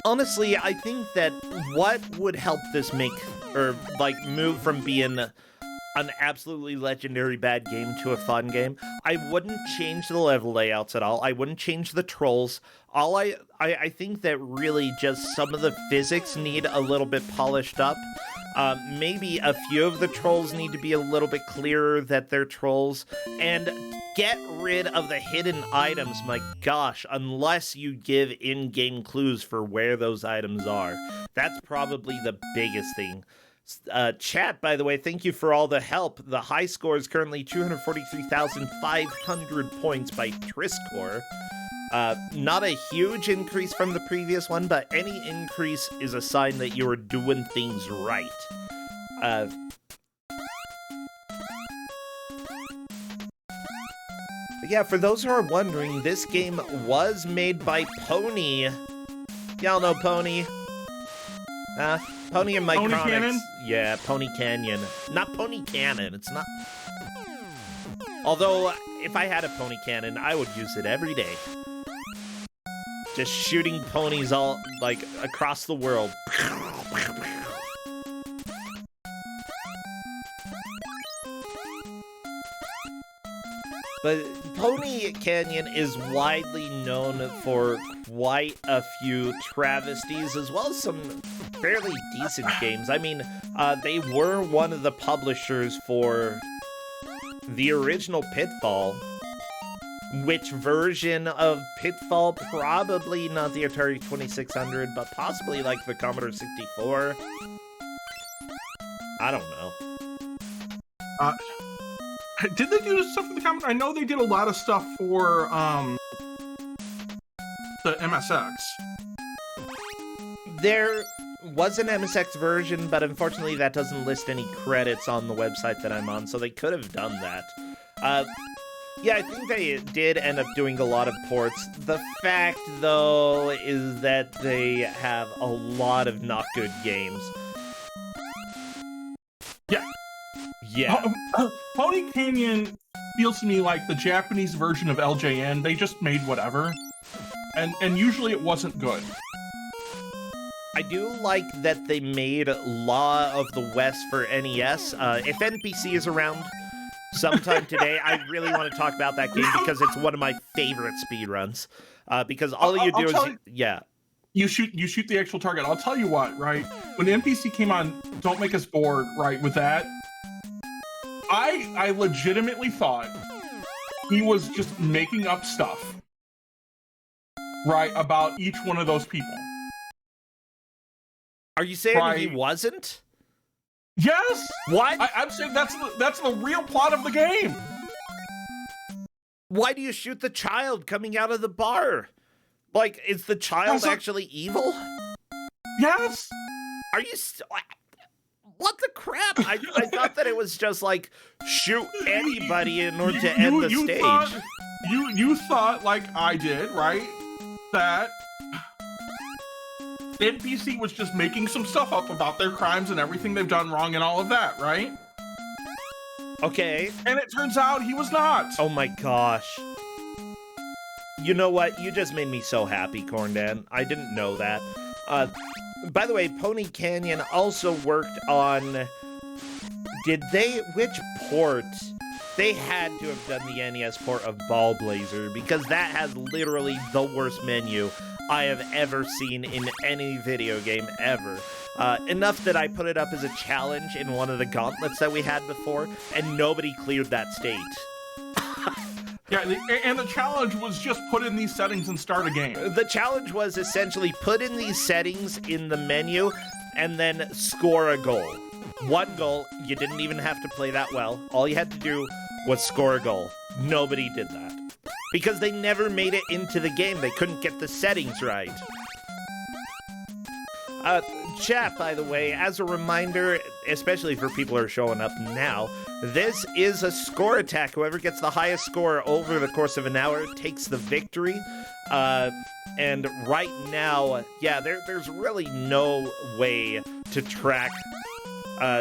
Honestly, I think that what would help this make, or, like, move from being an absolutely legendary bad game to a fun game, I wouldn't change the level layouts at all. I wouldn't change the trolls. I think that really just some of the physics need a little bit polished up. Maybe a few of the trolls need to be a little bit clearer that they're trolls, and get rid of the hidden items, my gosh, unless you give in-game clues for where those items are. That's probably the biggest thing. Chat, by the way, thank you for all the help. The high score is currently 243,500 points by Triscore. Not a huge increase from the previous one, but any increase is a sign that you're doing things right. Yeah, for those who are wondering, this game was made by Pony. Y'all know Pony? Pony and Micronics. Pony Cannon? Yeah, Pony Canyon. Not Pony Cannon, it's not... Although, if I had a Pony Cannon, I would use it every day. Just shooting ponies all, like, across the world. But Pony Canyon is widely known for quite a few travesties, as well as some fairly decent games. I mean, they were one of the publishers for the original Pitfall. Which version of Pitfall? Probably not the Atari 2600, but possibly like the Commodore 64. I don't know. Did they do stuff for the Commodore? I know they did a lot of stuff for the MSX. There was an MSX version, but unfortunately that doesn't list any credits on the website that I'm on, so they could have done that. Yeah, I think they did end up doing a lot of ports. The fact, though, is that they have a lot of not good games. Yeah. Yeah. Pony Canyon feels to me like the Japanese version of LJN, they just made whatever. And usually it wasn't good. I do like that they made Law of the West for NES. If NPC is around sometime today, I really want to talk about that game because it's one of my favorite speedruns. Because all you do is... Yeah. You shoot the actual target. I'll tell you what, right? When NPC came on, Don't Make Us Bored, right, with that, I legitimately thought he was just making up stuff, right, about each one of those people. Are you saying he wasn't? Yes! What? I'm saying that's the real plot of the game. Why do you shoot the child coming out of the bar? Like, is the child actually evil? Yes! Are you... What the crap? I thought that it was just like, shoot anybody in order to end the stage. You thought, like I did, right? That NPC was just making some stuff up about their crimes and everything they've done wrong and all of that, right? Okay. And it turns out he was not. Oh my gosh. You know what? You just made me so happy, Corndan. I didn't know that. By the way, Pony Canyon also worked on... Which port? They had to have done the NES port of Ball Blazer, because that has literally the worst menu I have ever seen in any video game ever. Enough that I put it up as a challenge in one of the gauntlets that we had before, and nobody cleared that state. Yeah, and the challenge was just put in these settings and start a game. The challenge was essentially put in these settings in the menu and then score a goal. One goal, you didn't even have to play that well. All you had to do was score a goal. Nobody did that. Because they never made it into the game. They couldn't get the settings right. Chat, by the way, as a reminder, especially for people who are showing up now, this is a score attack. Whoever gets the highest score over the course of an hour takes the victory. And right now, yeah, there's really no way to track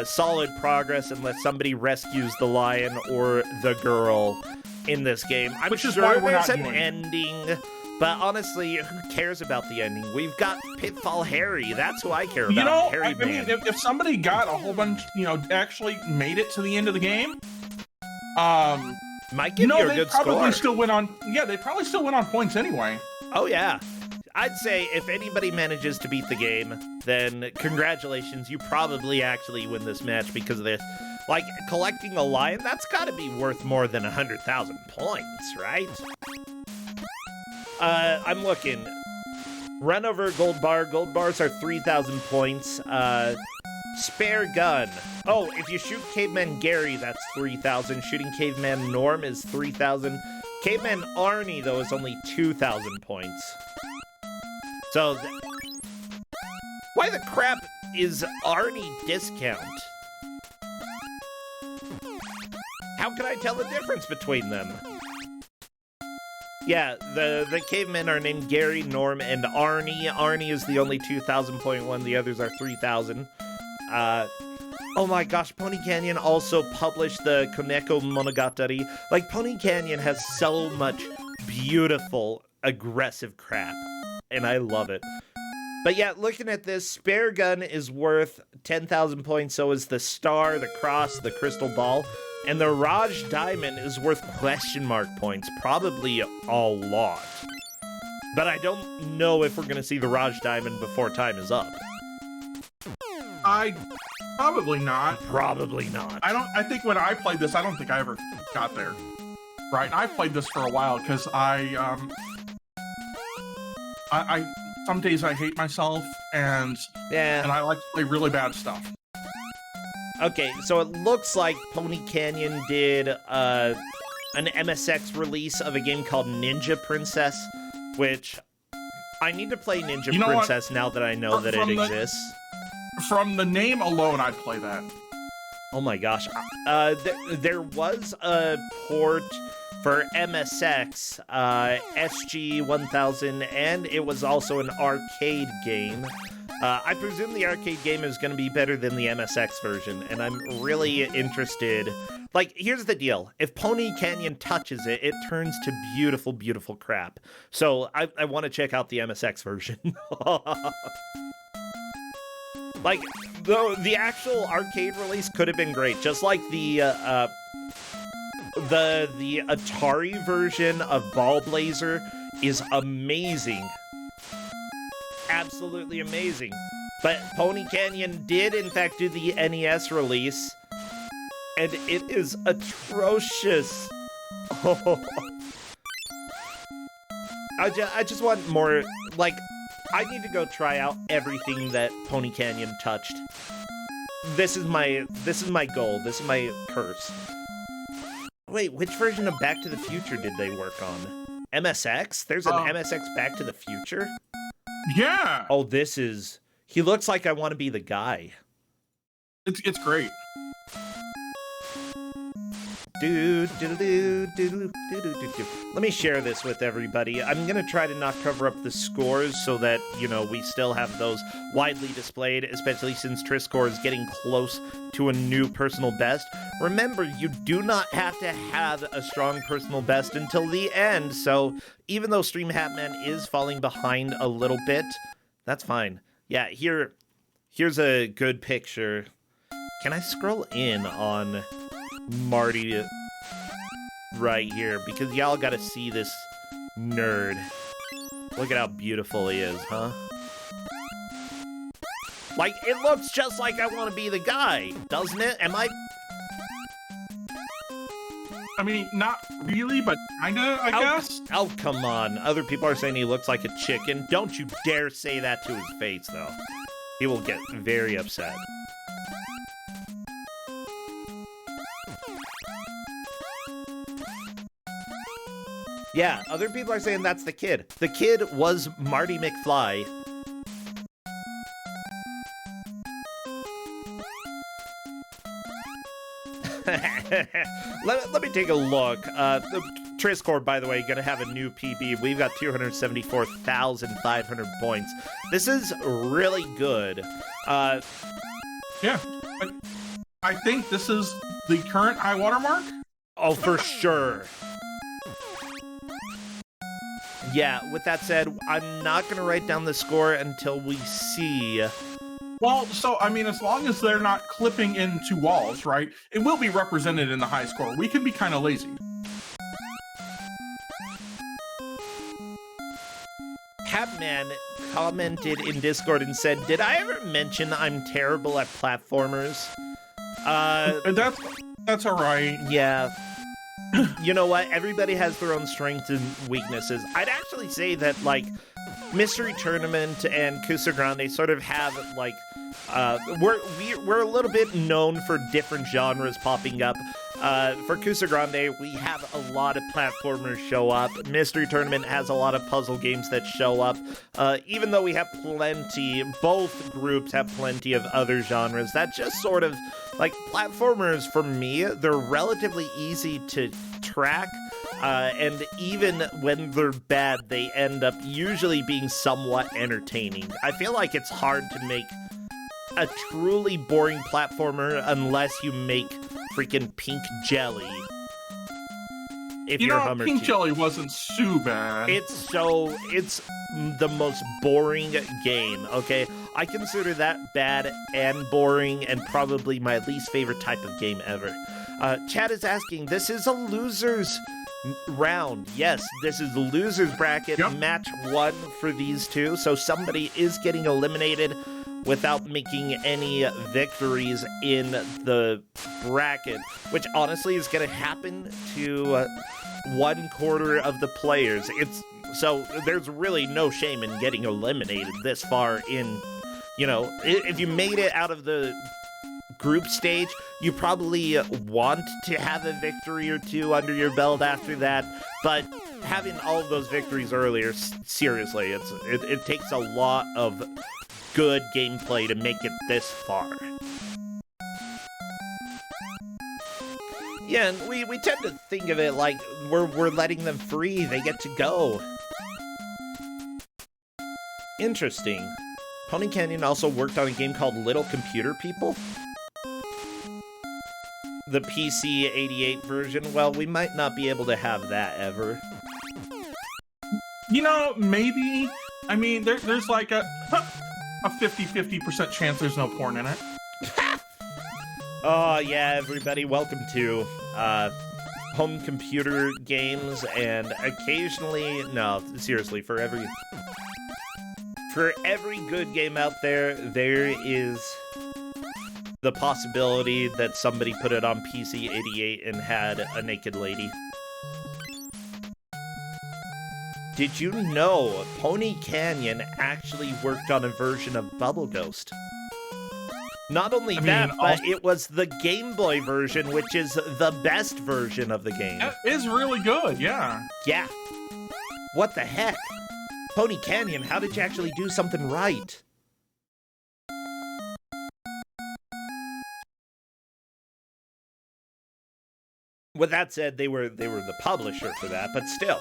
solid progress unless somebody rescues the lion or the girl in this game. I'm Which is sure why we're there's not an doing it. ending, but honestly, who cares about the ending? We've got Pitfall Harry. That's who I care about. You know, Harry I mean, if somebody got a whole bunch, actually made it to the end of the game, might give you a good score. They probably still went on points anyway. Oh yeah. I'd say if anybody manages to beat the game, then congratulations, you probably actually win this match because of this. Like, collecting a lion, that's gotta be worth more than 100,000 points, right? I'm looking. Run over gold bar. Gold bars are 3,000 points. Spare gun. Oh, if you shoot Caveman Gary, that's 3,000. Shooting Caveman Norm is 3,000. Caveman Arnie, though, is only 2,000 points. So, why the crap is Arnie discount? How can I tell the difference between them? Yeah, the cavemen are named Gary, Norm, and Arnie. Arnie is the only 2,000 point one. The others are 3,000. Oh my gosh, Pony Canyon also published the Koneko Monogatari. Like, Pony Canyon has so much beautiful, aggressive crap, and I love it. But yeah, looking at this, Spare Gun is worth 10,000 points, so is the Star, the Cross, the Crystal Ball, and the Raj Diamond is worth question mark points, probably a lot. But I don't know if we're going to see the Raj Diamond before time is up. Probably not. Probably not. I think when I played this, I don't think I ever got there. Right? I played this for a while because I some days I hate myself and I like to play really bad stuff. Okay, so it looks like Pony Canyon did an MSX release of a game called Ninja Princess, which I need to play Ninja Princess now that I know that it exists. From the name alone, I'd play that. Oh my gosh. There was a port for MSX, SG-1000, and it was also an arcade game. I presume the arcade game is going to be better than the MSX version, and I'm really interested. Like, here's the deal. If Pony Canyon touches it, it turns to beautiful, beautiful crap. So I want to check out the MSX version. Like, the actual arcade release could have been great, just like the Atari version of Ball Blazer is amazing. Absolutely amazing. But Pony Canyon did, in fact, do the NES release, and it is atrocious. Oh. I just want more, like, I need to go try out everything that Pony Canyon touched. This is my goal. This is my curse. Wait, which version of Back to the Future did they work on? MSX? There's an MSX Back to the Future? Yeah. Oh, this is... He looks like I want to be the guy. It's great. Let me share this with everybody. I'm going to try to not cover up the scores so that, you know, we still have those widely displayed, especially since Triscore is getting close to a new personal best. Remember, you do not have to have a strong personal best until the end, so even though Stream Hatman is falling behind a little bit, that's fine. Yeah, here's a good picture. Can I scroll in on Marty right here? Because y'all gotta see this nerd. Look at how beautiful he is, huh? Like, it looks just like I want to be the guy, doesn't it? I mean, not really, but kinda, I guess. Oh, come on. Other people are saying he looks like a chicken. Don't you dare say that to his face, though. He will get very upset. Yeah, other people are saying that's the kid. The kid was Marty McFly. Let me take a look. The Triscore, by the way, going to have a new PB. We've got 274,500 points. This is really good. Yeah. I think this is the current high water mark. Oh, for sure. Yeah, with that said, I'm not going to write down the score until we see... Well, so, I mean, as long as they're not clipping into walls, right, it will be represented in the high score. We can be kind of lazy. Capman commented in Discord and said, did I ever mention I'm terrible at platformers? That's all right. Yeah. You know what? Everybody has their own strengths and weaknesses. I'd actually say that, like, Mystery Tournament and Kusog7ande sort of have, like, we're a little bit known for different genres popping up. For Kusog7ande, we have a lot of platformers show up. Mystery Tournament has a lot of puzzle games that show up. Even though we have plenty, both groups have plenty of other genres. That just sort of, like, platformers, for me, they're relatively easy to track. And even when they're bad, they end up usually being somewhat entertaining. I feel like it's hard to make a truly boring platformer unless you make freaking Pink Jelly. If you're Hummer Pink 2. Jelly wasn't so bad. It's the most boring game, okay? I consider that bad and boring and probably my least favorite type of game ever. Chad is asking, this is a loser's round. Yes, this is the loser's bracket. Yep. Match 1 for these two, so somebody is getting eliminated without making any victories in the bracket, which honestly is going to happen to 1/4 of the players. So there's really no shame in getting eliminated this far in, you know, if you made it out of the group stage, you probably want to have a victory or two under your belt after that, but having all of those victories earlier, seriously, it takes a lot of good gameplay to make it this far. Yeah, and we tend to think of it like we're letting them free, they get to go. Interesting. Pony Canyon also worked on a game called Little Computer People. The PC 88 version. Well, we might not be able to have that ever. You know, maybe. I mean, there's like a 50% chance there's no porn in it. Oh, yeah, everybody. Welcome to home computer games, and occasionally, no, seriously, for every good game out there, there is the possibility that somebody put it on PC 88 and had a naked lady. Did you know Pony Canyon actually worked on a version of Bubble Ghost? Not only but it was the Game Boy version, which is the best version of the game. It is really good, yeah. Yeah. What the heck? Pony Canyon, how did you actually do something right? With that said, they were the publisher for that, but still.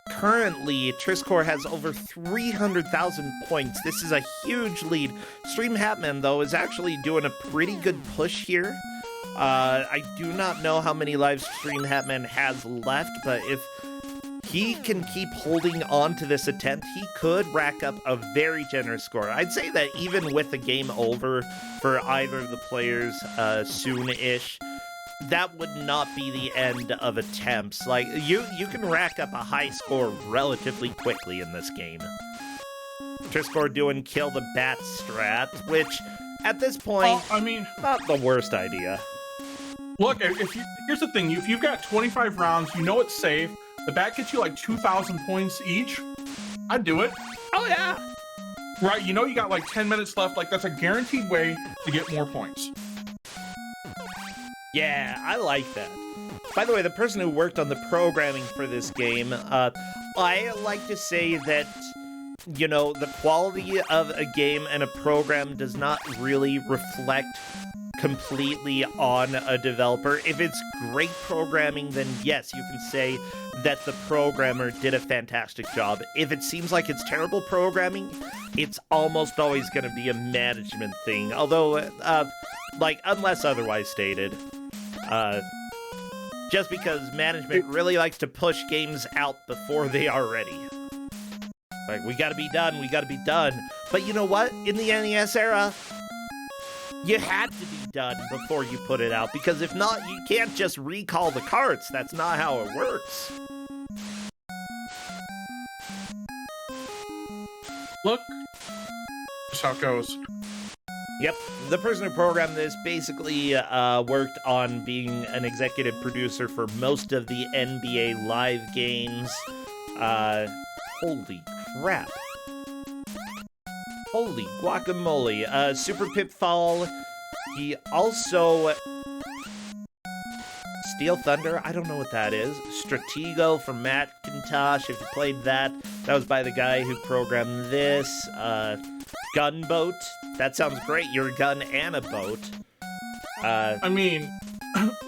Currently, Triscore has over 300,000 points. This is a huge lead. Stream Hatman, though, is actually doing a pretty good push here. I do not know how many live Stream Hatman has left, but if he can keep holding on to this attempt, he could rack up a very generous score. I'd say that even with the game over for either of the players soon-ish, that would not be the end of attempts. Like, you can rack up a high score relatively quickly in this game. Triscore doing Kill the Bat strat, which, at this point, I mean, not the worst idea. Look, here's the thing. If you've got 25 rounds, you know it's safe. The bat gets you like 2,000 points each. I'd do it. Oh, yeah. Right, you know you got like 10 minutes left. Like, that's a guaranteed way to get more points. Yeah, I like that. By the way, the person who worked on the programming for this game, I like to say that, you know, the quality of a game and a program does not really reflect completely on a developer. If it's great programming, then yes, you can say that the programmer did a fantastic job. If it seems like it's terrible programming, it's almost always going to be a management thing. Although, like, unless otherwise stated. Just because management really likes to push games out before they are ready. Like, we gotta be done, we gotta be done. But you know what? In the NES era, you had to be done before you put it out, because if not, you can't just recall the carts. That's not how it works. Look, that's how it goes. Yep, the person who programmed this basically worked on being an executive producer for most of the NBA Live games. Holy crap. Holy guacamole. Super Pitfall. He also... Steel Thunder? I don't know what that is. Stratego for Macintosh, if you played that. That was by the guy who programmed this. Gunboat. That sounds great. You're a gun and a boat. I mean,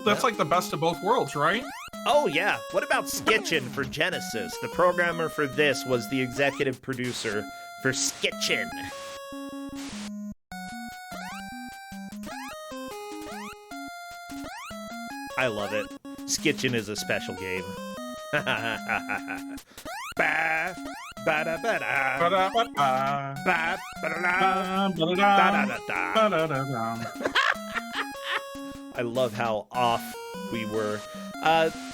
that's like the best of both worlds, right? Oh, yeah. What about Skitchin for Genesis? The programmer for this was the executive producer for Skitchin. I love it. Skitchin is a special game. Ba ba da ba da ba ba da da da. I love how off we were.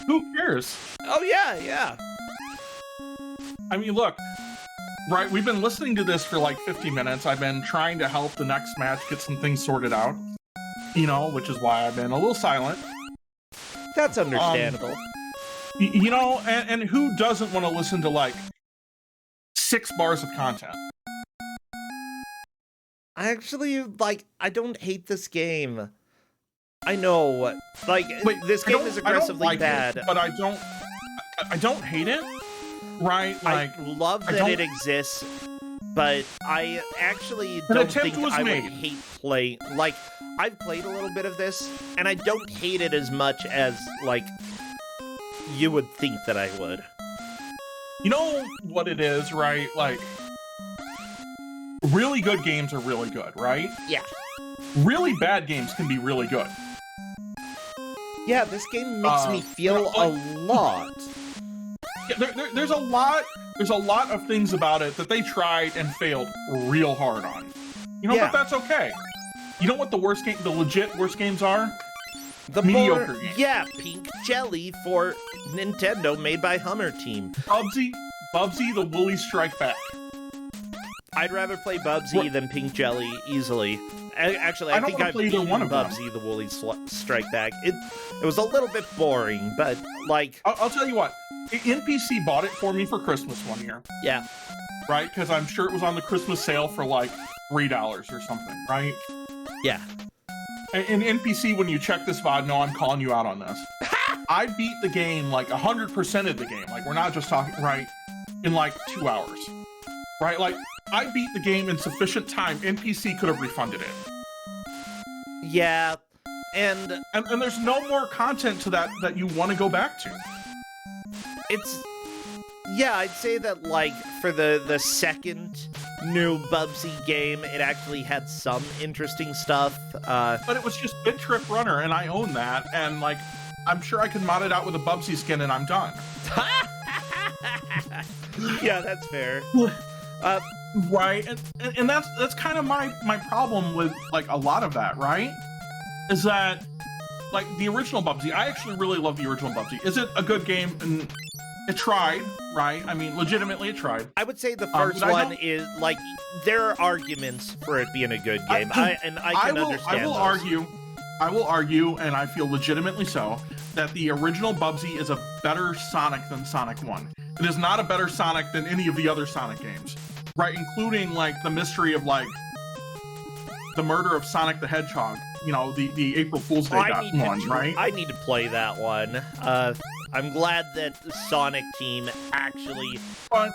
Who cares? Oh yeah. I mean, look, right? We've been listening to this for like 50 minutes. I've been trying to help the next match get some things sorted out. You know, which is why I've been a little silent. That's understandable. You know, and who doesn't want to listen to like 6 bars of content? I actually, like, I don't hate this game. I know, like, Wait, this game is aggressively bad. It, but I don't hate it, right? Like, I love that it exists, but I actually An don't attempt think was I made. would hate play. Like, I've played a little bit of this, and I don't hate it as much as, like, you would think that I would. You know what it is, right? Like, really good games are really good, right? Yeah. Really bad games can be really good. Yeah, this game makes me feel a lot. Yeah, there's a lot of things about it that they tried and failed real hard on. You know, Yeah. but that's okay. You know what the legit worst games are? The mediocre games. Yeah, Pink Jelly for Nintendo, made by Hummer Team. Bubsy the Woolly Strike Back. I'd rather play Bubsy than Pink Jelly easily. Actually, I think I've play either beaten one of them. Bubsy the Woolly Strike Back. It was a little bit boring, but like, I'll tell you what. NPC bought it for me for Christmas one year. yeah, Right? Because I'm sure it was on the Christmas sale for like $3 or something, right? yeah. And NPC, when you check this VOD, no, I'm calling you out on this. I beat the game like 100% of the game. Like, we're not just talking, right, in like 2 hours. Right? Like, I beat the game in sufficient time. NPC could have refunded it. Yeah, and And there's no more content to that you want to go back to. it's, yeah, I'd say that, like, for the second new Bubsy game, it actually had some interesting stuff. But it was just Bit Trip Runner, and I own that. And like, I'm sure I can mod it out with a Bubsy skin, and I'm done. Yeah, that's fair. Right, and that's kind of my problem with like a lot of that, right? Is that like the original Bubsy? I actually really love the original Bubsy. Is it a good game? And it tried, right? I mean, legitimately, it tried. I would say the first one is, like, there are arguments for it being a good game. I can understand I will those. argue, and I feel legitimately so, that the original Bubsy is a better Sonic than Sonic 1. It is not a better Sonic than any of the other Sonic games, right? Including, like, the mystery of, like, the murder of Sonic the Hedgehog, you know, the April Fool's Day one, right? I need to play that one. I'm glad that the Sonic team actually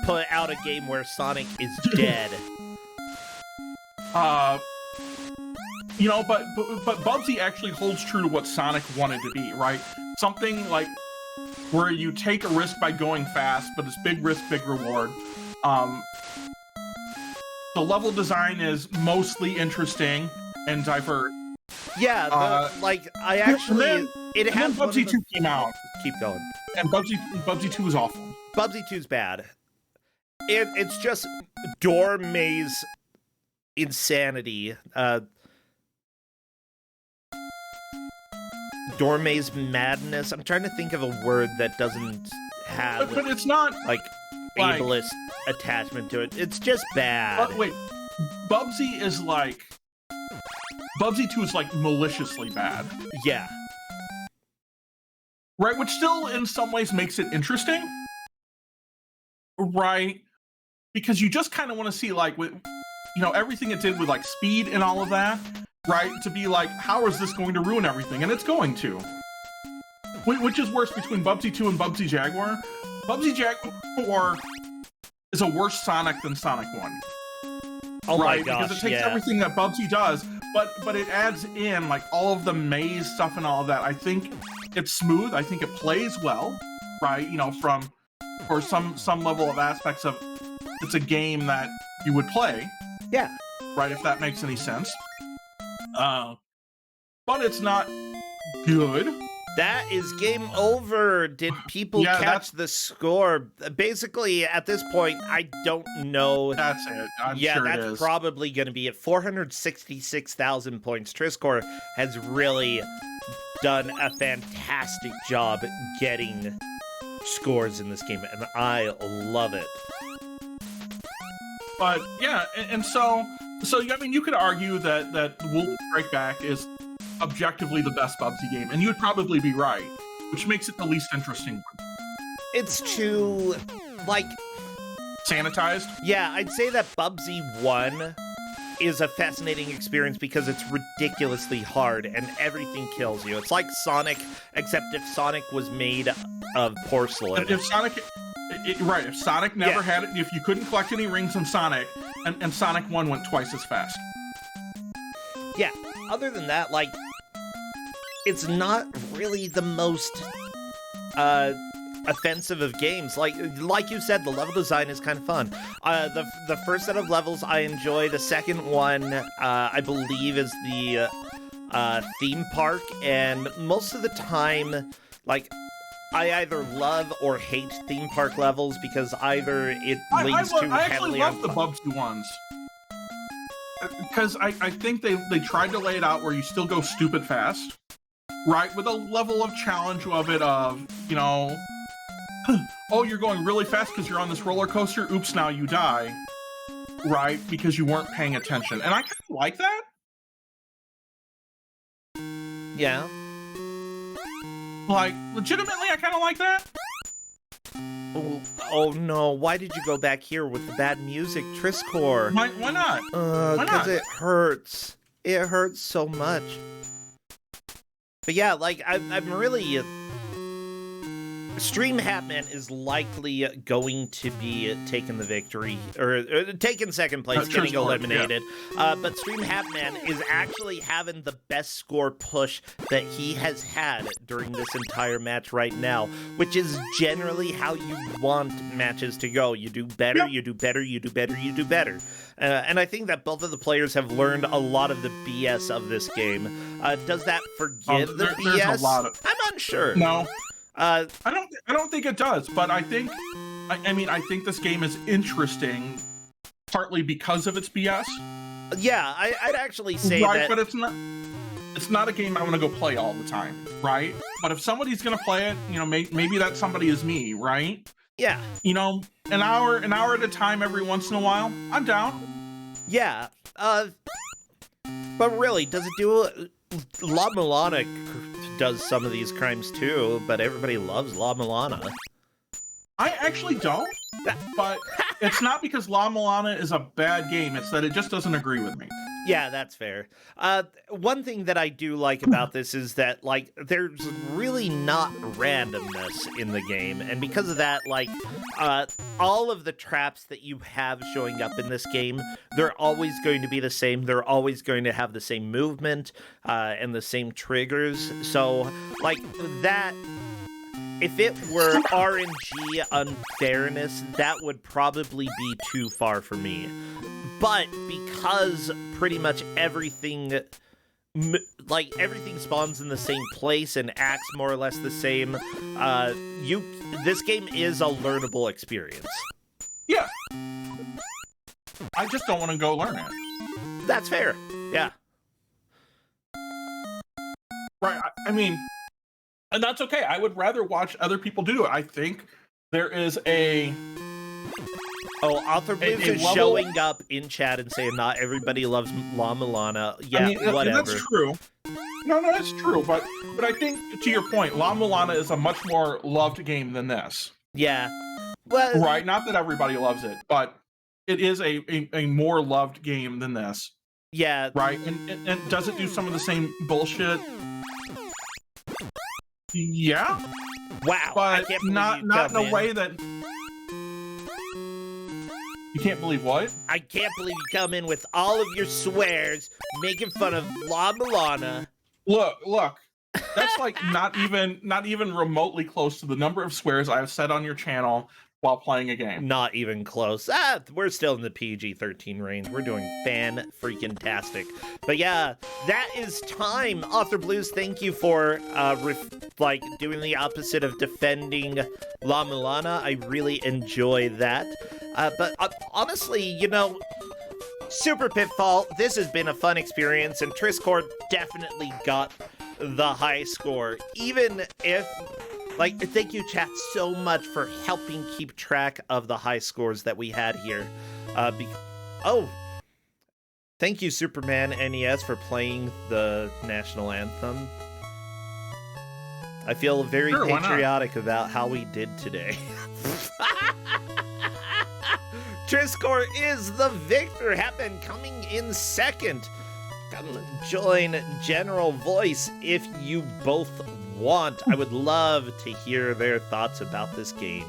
put out a game where Sonic is dead. You know, but Bubsy actually holds true to what Sonic wanted to be, right? Something like where you take a risk by going fast, but it's big risk, big reward. The level design is mostly interesting and diverse. Yeah, I actually it has Bubsy 2 came out. Keep going. And Bubsy 2 is awful. Bubsy 2's bad. It's just door maze insanity. Door maze madness. I'm trying to think of a word that doesn't have but it's not like ableist attachment to it. It's just bad. Wait, Bubsy 2 is like maliciously bad. Yeah. Right, which still in some ways makes it interesting. Right? Because you just kind of want to see, like, with, you know, everything it did with, like, speed and all of that, right? To be like, how is this going to ruin everything? And it's going to. Which is worse between Bubsy 2 and Bubsy Jaguar? Bubsy Jaguar is a worse Sonic than Sonic 1. Oh right? My gosh, because it takes everything that Bubsy does, but it adds in, like, all of the maze stuff and all of that. I think it's smooth. I think it plays well, right? You know, for some level of aspects of it's a game that you would play. Yeah. Right, if that makes any sense. But it's not good. That is game over. Did people catch the score? Basically, at this point, I don't know. That's it. I'm sure it is. That's probably going to be at 466,000 points. Triscore has really done a fantastic job getting scores in this game, and I love it. But yeah, and so I mean, you could argue that Wolf Strike Back is objectively the best Bubsy game, and you would probably be right, which makes it the least interesting one. It's too, like, sanitized. Yeah, I'd say that Bubsy 1 is a fascinating experience because it's ridiculously hard and everything kills you. It's like Sonic, except if Sonic was made of porcelain. If Sonic never had it, if you couldn't collect any rings in Sonic, and Sonic 1 went twice as fast. Yeah, other than that, like, it's not really the most offensive of games. Like you said, the level design is kind of fun. The first set of levels I enjoy. The second one, I believe, is the theme park, and most of the time, like, I either love or hate theme park levels because either it leans too heavily I actually love the Bubsy ones. Because I think they tried to lay it out where you still go stupid fast, right? With a level of challenge of it of, you know, oh, you're going really fast because you're on this roller coaster. Oops, now you die, right? Because you weren't paying attention. And I kind of like that. Yeah. Like, legitimately, I kind of like that. Oh no, why did you go back here with the bad music, Triscore? Why not? Because it hurts. It hurts so much. But yeah, like, I'm really... Stream Hatman is likely going to be taking the victory, or taking second place, getting eliminated. Yeah. But Stream Hatman is actually having the best score push that he has had during this entire match right now, which is generally how you want matches to go. You do better, yep. You do better, you do better, you do better. And I think that both of the players have learned a lot of the BS of this game. Does that forgive the BS? There's a lot of... I'm unsure. No. I don't think it does, but I think this game is interesting partly because of its BS. Yeah, I'd actually say right, that. But it's not a game I want to go play all the time, right? But if somebody's gonna play it, you know, maybe that somebody is me, right? Yeah. You know, an hour at a time every once in a while, I'm down. Yeah. But really, does it do La Milana does some of these crimes too, but everybody loves La Milana. I actually don't, but it's not because La Milana is a bad game, it's that it just doesn't agree with me. Yeah, that's fair. One thing that I do like about this is that, like, there's really not randomness in the game, and because of that, like, all of the traps that you have showing up in this game, they're always going to be the same. They're always going to have the same movement, and the same triggers. So, like, that... If it were RNG unfairness, that would probably be too far for me. But because pretty much everything spawns in the same place and acts more or less the same, this game is a learnable experience. Yeah. I just don't want to go learn it. That's fair. Yeah. Right. I mean... And that's okay. I would rather watch other people do it. I think there is a... Oh, Author Blues is showing up in chat and saying not everybody loves La Milana. Yeah, I mean, whatever. That's true. No, that's true. But I think, to your point, La Milana is a much more loved game than this. Yeah. Well, right? Not that everybody loves it, but it is a more loved game than this. Yeah. Right? And does it do some of the same bullshit? Yeah. Wow. But not in a way that... You can't believe what? I can't believe you come in with all of your swears, making fun of La Milana. Look. That's like not even remotely close to the number of swears I have said on your channel while playing a game. Not even close. We're still in the PG-13 range. We're doing fan-freaking-tastic. But yeah, that is time. Author Blues, thank you for, doing the opposite of defending La Milana. I really enjoy that. But honestly, you know, Super Pitfall, this has been a fun experience, and Triscore definitely got the high score. Even if... thank you, chat, so much for helping keep track of the high scores that we had here. Thank you, Superman NES, for playing the national anthem. I feel very patriotic about how we did today. Triscore is the victor. Happen coming in second. Come join General Voice if you both want. I would love to hear their thoughts about this game.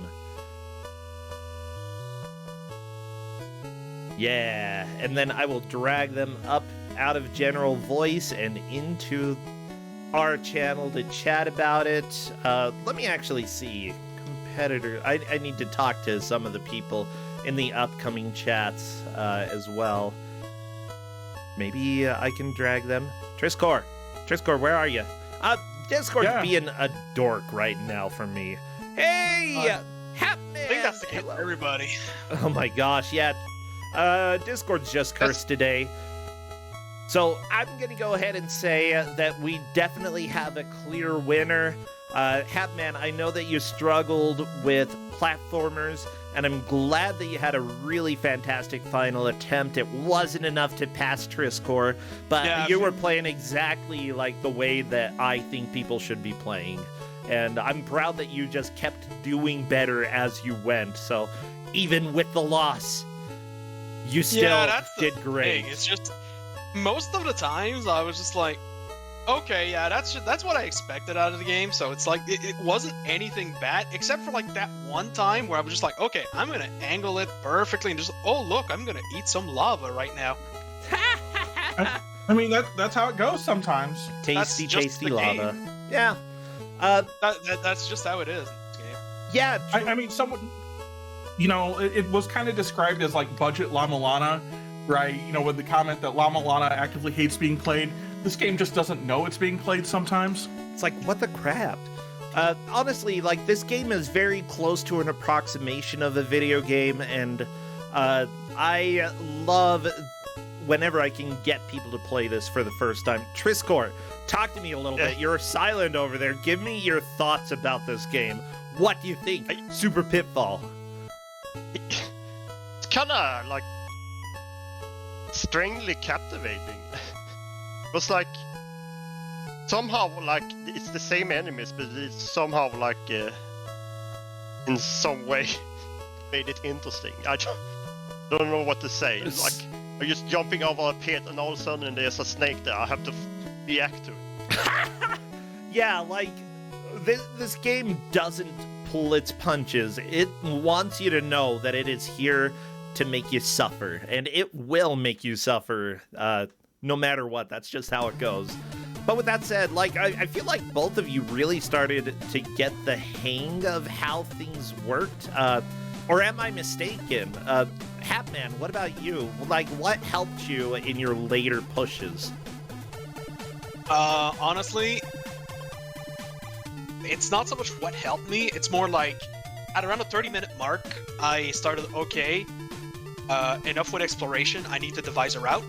Yeah, and then I will drag them up out of general voice and into our channel to chat about it. Let me actually see. Competitor. I need to talk to some of the people in the upcoming chats as well. Maybe I can drag them. Triscor, where are you? Discord's being a dork right now for me. Hey, Hapman! I think that's the case for everybody. Oh my gosh, yeah. Discord's just cursed today. So I'm going to go ahead and say that we definitely have a clear winner. Hapman, I know that you struggled with platformers, and I'm glad that you had a really fantastic final attempt. It wasn't enough to pass Triscor, but you were playing exactly like the way that I think people should be playing. And I'm proud that you just kept doing better as you went. So even with the loss, you still did great. Thing. It's just most of the times I was just like, okay, yeah, that's what I expected out of the game. So it's like it wasn't anything bad, except for like that one time where I was just like, okay, I'm gonna angle it perfectly and just, oh look, I'm gonna eat some lava right now. I mean that's how it goes sometimes. Tasty lava. Game. Yeah. That's just how it is in this game. Yeah. I mean, someone, you know, it was kind of described as like budget Llama Lana, right? You know, with the comment that Llama Lana actively hates being played. This game just doesn't know it's being played sometimes. It's like, what the crap? Honestly, like, this game is very close to an approximation of a video game, and I love whenever I can get people to play this for the first time. Triscor, talk to me a little bit. You're silent over there. Give me your thoughts about this game. What do you think? Super Pitfall. It's kind of like strangely captivating. It was like somehow like it's the same enemies, but it's somehow like in some way made it interesting. I don't know what to say. It's like I'm just jumping over a pit and all of a sudden there's a snake there. I have to react to it. Yeah, like this game doesn't pull its punches. It wants you to know that it is here to make you suffer, and it will make you suffer. No matter what, that's just how it goes. But with that said, like, I feel like both of you really started to get the hang of how things worked. Or am I mistaken? Hapman, what about you? Like, what helped you in your later pushes? Honestly, it's not so much what helped me. It's more like, at around the 30-minute mark, I started, okay, enough with exploration. I need to devise a route.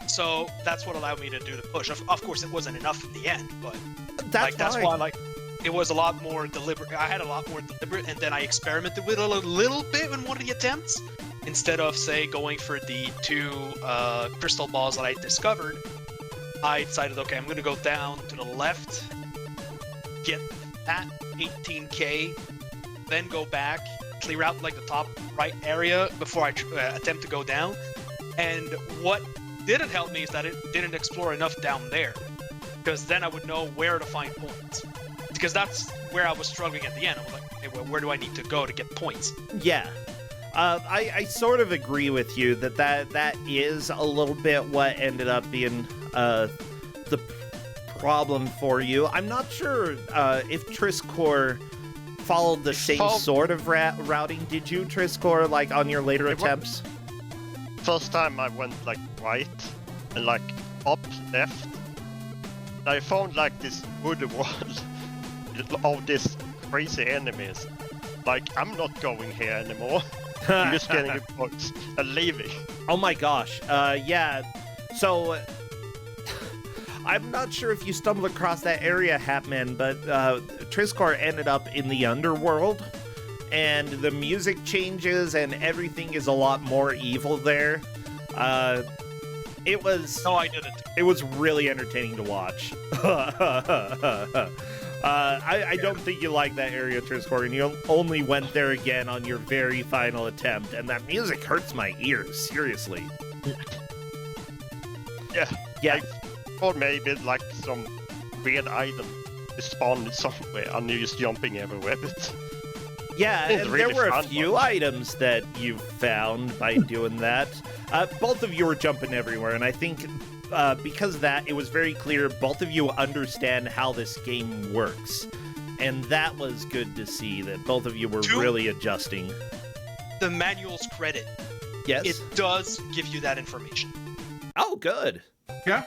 So that's what allowed me to do the push. Of course, it wasn't enough in the end, but that's why like it was a lot more deliberate. I had a lot more deliberate, and then I experimented with it a little bit in one of the attempts. Instead of say going for the 2 crystal balls that I discovered, I decided, okay, I'm gonna go down to the left, get that 18k, then go back, clear out like the top right area before I attempt to go down. And what didn't help me is that it didn't explore enough down there, because then I would know where to find points, because that's where I was struggling at the end. I was like, hey, well, where do I need to go to get points? Yeah, I sort of agree with you that is a little bit what ended up being the problem for you. I'm not sure if Triscor followed the same sort of routing. Did you, Triscor, like on your later attempts? First time I went like right and like up left. I found like this wood wall of these crazy enemies. Like, I'm not going here anymore. I'm just getting the points and leaving. Oh my gosh. Yeah. So I'm not sure if you stumbled across that area, Hapman, but Triscor ended up in the underworld. And the music changes and everything is a lot more evil there. It was... No, I didn't. It was really entertaining to watch. I don't think you liked that area, Triscor, and you only went there again on your very final attempt, and that music hurts my ears, seriously. Yeah. Yeah. Or maybe like some weird item spawned somewhere and you're just jumping everywhere, but... Yeah, It's and really there were a fun few one. items that you found by doing that. Both of you were jumping everywhere, and I think because of that, it was very clear both of you understand how this game works. And that was good to see, that both of you were really adjusting. The manual's credit. Yes? It does give you that information. Oh, good. Yeah.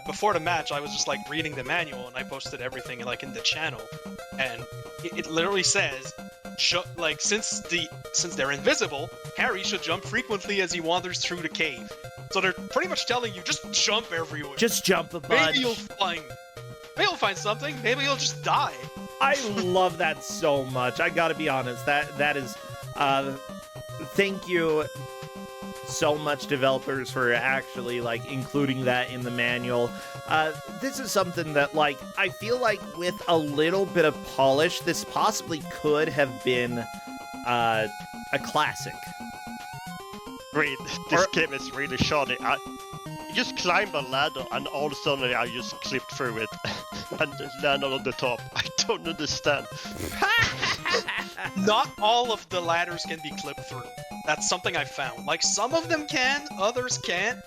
Before the match, I was just like reading the manual and I posted everything like in the channel, and it literally says, since they're invisible, Harry should jump frequently as he wanders through the cave. So they're pretty much telling you just jump everywhere. Just jump a bunch. Maybe you'll find something. Maybe you'll just die. I love that so much. I gotta be honest. That is, thank you so much, developers, for actually like including that in the manual. This is something that, like, I feel like with a little bit of polish, this possibly could have been a classic. Great. This game is really shoddy. I just climbed a ladder and all of a sudden I just clipped through it and landed on the top. I don't understand. Not all of the ladders can be clipped through. That's something I found. Like, some of them can, others can't.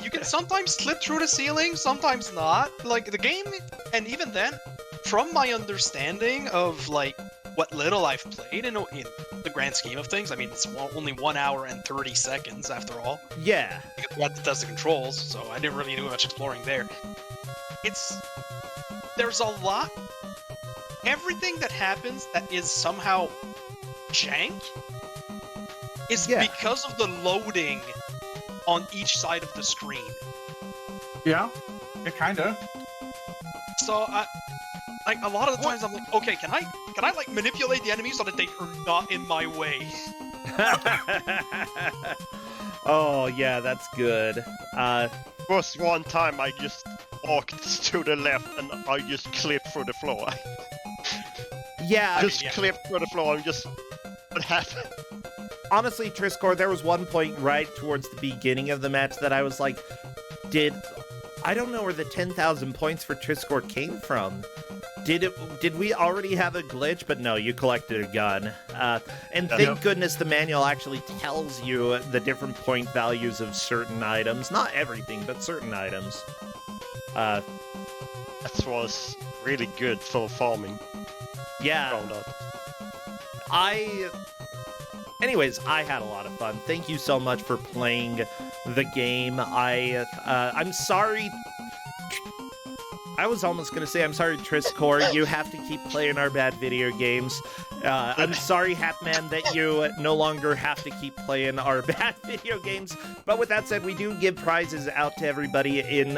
You can sometimes slip through the ceiling, sometimes not. Like, the game, and even then, from my understanding of, like, what little I've played in the grand scheme of things, I mean, it's only 1 hour and 30 seconds after all. Yeah. We had to test the controls, so I didn't really do much exploring there. There's a lot. Everything that happens that is somehow jank is because of the loading on each side of the screen. Yeah, kinda. So, like, a lot of the times I'm like, okay, can I like manipulate the enemies so that they are not in my way? Oh yeah, that's good. Was one time I just walked to the left and I just clipped through the floor. Yeah, Clipped through the floor and just what happened? Honestly, Triscor, there was one point right towards the beginning of the match that I was like, I don't know where the 10,000 points for Triscor came from. Did we already have a glitch? But no, you collected a gun. And thank goodness the manual actually tells you the different point values of certain items. Not everything, but certain items. That was really good for farming. Yeah. Anyways, I had a lot of fun. Thank you so much for playing the game. I'm sorry. I was almost going to say I'm sorry, Triscor. You have to keep playing our bad video games. I'm sorry, Hatman, that you no longer have to keep playing our bad video games. But with that said, we do give prizes out to everybody in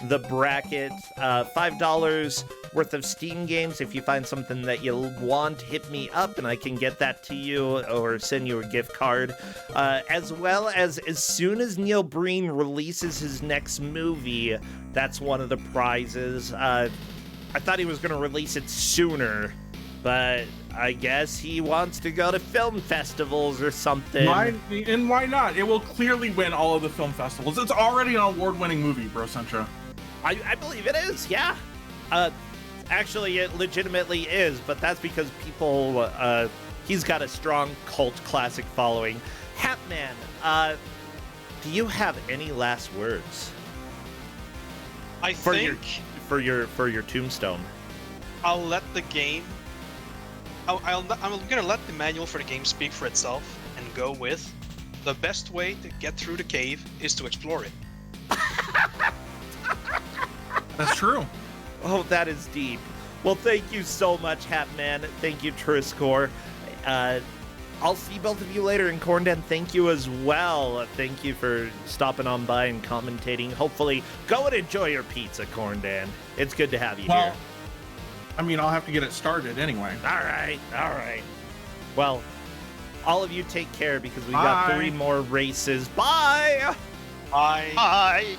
the bracket. $5 worth of Steam games. If you find something that you want, hit me up and I can get that to you or send you a gift card. As well as soon as Neil Breen releases his next movie, that's one of the prizes. I thought he was going to release it sooner, but I guess he wants to go to film festivals or something. And why not? It will clearly win all of the film festivals. It's already an award-winning movie, Bro Centra. I believe it is, yeah. Actually, it legitimately is, but that's because people, he's got a strong cult classic following. Hatman, do you have any last words? For your tombstone. I'll let the game. I'm gonna let the manual for the game speak for itself and go with the best way to get through the cave is to explore it. That's true. Oh, that is deep. Well, thank you so much, Hatman. Thank you, Triscor. I'll see both of you later in Cornden. Thank you as well. Thank you for stopping on by and commentating. Hopefully, go and enjoy your pizza, Cornden. It's good to have you here. I mean, I'll have to get it started anyway. All right. Well, all of you take care because we've got 3 more races. Bye! Bye!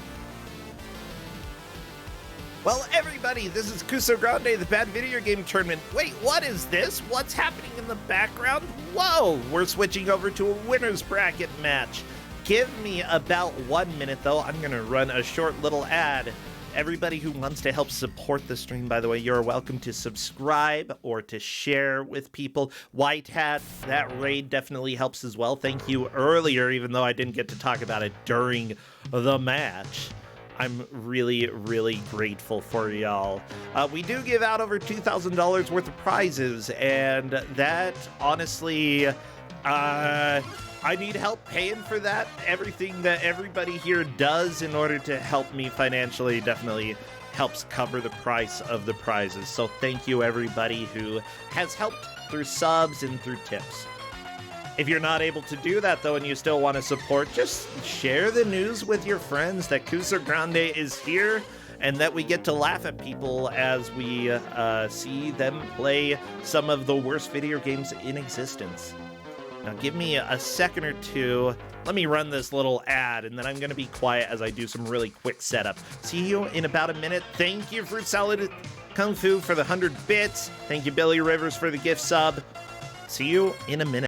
Well, everybody, this is Kusog7ande, the Bad Video Game Tournament. Wait, what is this? What's happening in the background? Whoa, we're switching over to a winner's bracket match. Give me about 1 minute, though. I'm going to run a short little ad, Everybody who wants to help support the stream, by the way, you're welcome to subscribe or to share with people. White Hat, that raid definitely helps as well. Thank you earlier, even though I didn't get to talk about it during the match. I'm really, really grateful for y'all. We do give out over $2,000 worth of prizes, and that, honestly, I need help paying for that. Everything that everybody here does in order to help me financially definitely helps cover the price of the prizes. So thank you, everybody who has helped through subs and through tips. If you're not able to do that, though, and you still want to support, just share the news with your friends that Kusog7ande is here and that we get to laugh at people as we see them play some of the worst video games in existence. Now, give me a second or two. Let me run this little ad, and then I'm going to be quiet as I do some really quick setup. See you in about a minute. Thank you, Fruit Salad Kung Fu, for the 100 bits. Thank you, Billy Rivers, for the gift sub. See you in a minute.